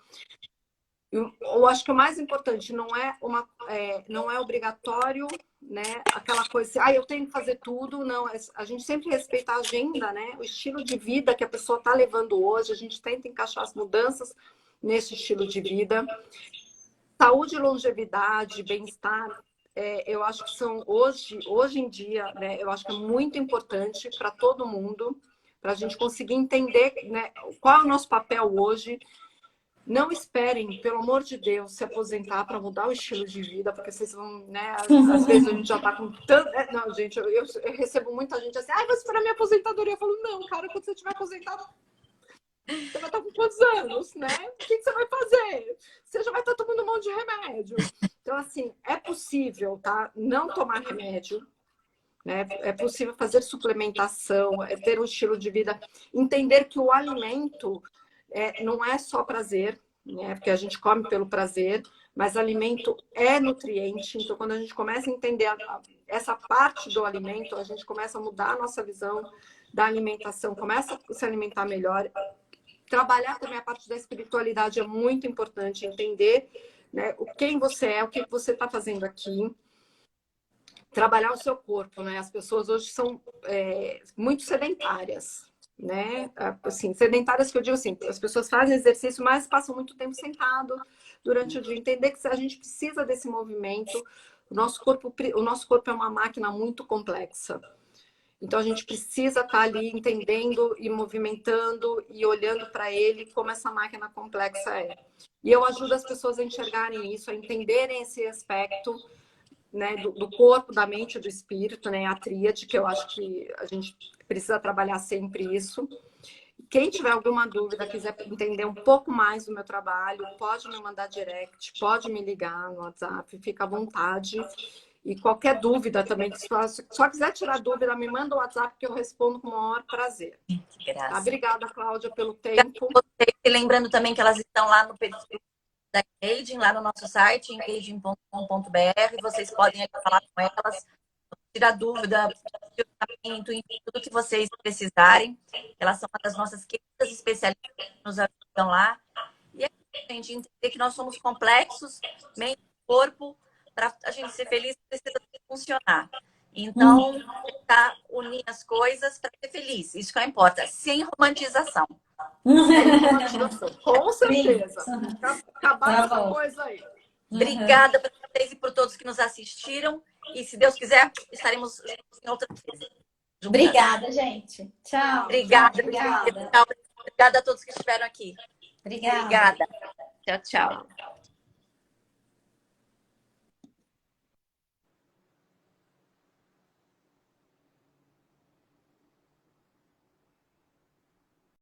Eu acho que o mais importante não é obrigatório, né? Aquela coisa assim, eu tenho que fazer tudo. Não, a gente sempre respeita a agenda, né? O estilo de vida que a pessoa está levando hoje, a gente tenta encaixar as mudanças nesse estilo de vida. Saúde, longevidade, bem-estar, eu acho que são hoje em dia, né? Eu acho que é muito importante para todo mundo, para a gente conseguir entender, né, qual é o nosso papel hoje. Não esperem, pelo amor de Deus, se aposentar para mudar o estilo de vida, porque vocês vão, né? Às vezes a gente já está com tanto. Não, gente, eu recebo muita gente assim, vou esperar minha aposentadoria. Eu falo, não, cara, quando você estiver aposentado, você vai estar com quantos anos, né? O que você vai fazer? Você já vai estar tomando um monte de remédio. Então, assim, é possível, tá? Não tomar remédio, né? É possível fazer suplementação, ter um estilo de vida, entender que o alimento não é só prazer, né? Porque a gente come pelo prazer, mas alimento é nutriente. Então, quando a gente começa a entender essa parte do alimento, a gente começa a mudar a nossa visão da alimentação, começa a se alimentar melhor. Trabalhar também a parte da espiritualidade é muito importante, entender, né, quem você é, o que você está fazendo aqui. Trabalhar o seu corpo, né? As pessoas hoje são muito sedentárias, né? Assim, sedentárias que eu digo assim, as pessoas fazem exercício, mas passam muito tempo sentado durante o dia. Entender que a gente precisa desse movimento. O nosso corpo é uma máquina muito complexa. Então a gente precisa estar ali entendendo e movimentando e olhando para ele como essa máquina complexa é. E eu ajudo as pessoas a enxergarem isso, a entenderem esse aspecto, né, do corpo, da mente e do espírito, né, a tríade, que eu acho que a gente precisa trabalhar sempre isso. Quem tiver alguma dúvida, quiser entender um pouco mais do meu trabalho, pode me mandar direct, pode me ligar no WhatsApp, fica à vontade. E qualquer dúvida também, se só quiser tirar dúvida, me manda o WhatsApp que eu respondo com o maior prazer. Que graça. Tá? Obrigada, Cláudia, pelo tempo. E lembrando também que elas estão lá no perfil da Engaging, lá no nosso site, engaging.com.br. Vocês podem falar com elas, tirar dúvida, posicionamento, enfim, tudo que vocês precisarem. Elas são uma das nossas queridas especialistas que nos ajudam lá. E é gente entender que nós somos complexos, mente e corpo. Para a gente ser feliz, precisa funcionar. Então, tentar unir as coisas para ser feliz. Isso que importa, sem romantização. Com certeza. Acabar com essa coisa aí. Obrigada por vocês e por todos que nos assistiram. E se Deus quiser, estaremos juntos em outra vez. Obrigada, gente. Tchau. Obrigada. Obrigada. Obrigada a todos que estiveram aqui. Obrigada. Tchau, tchau.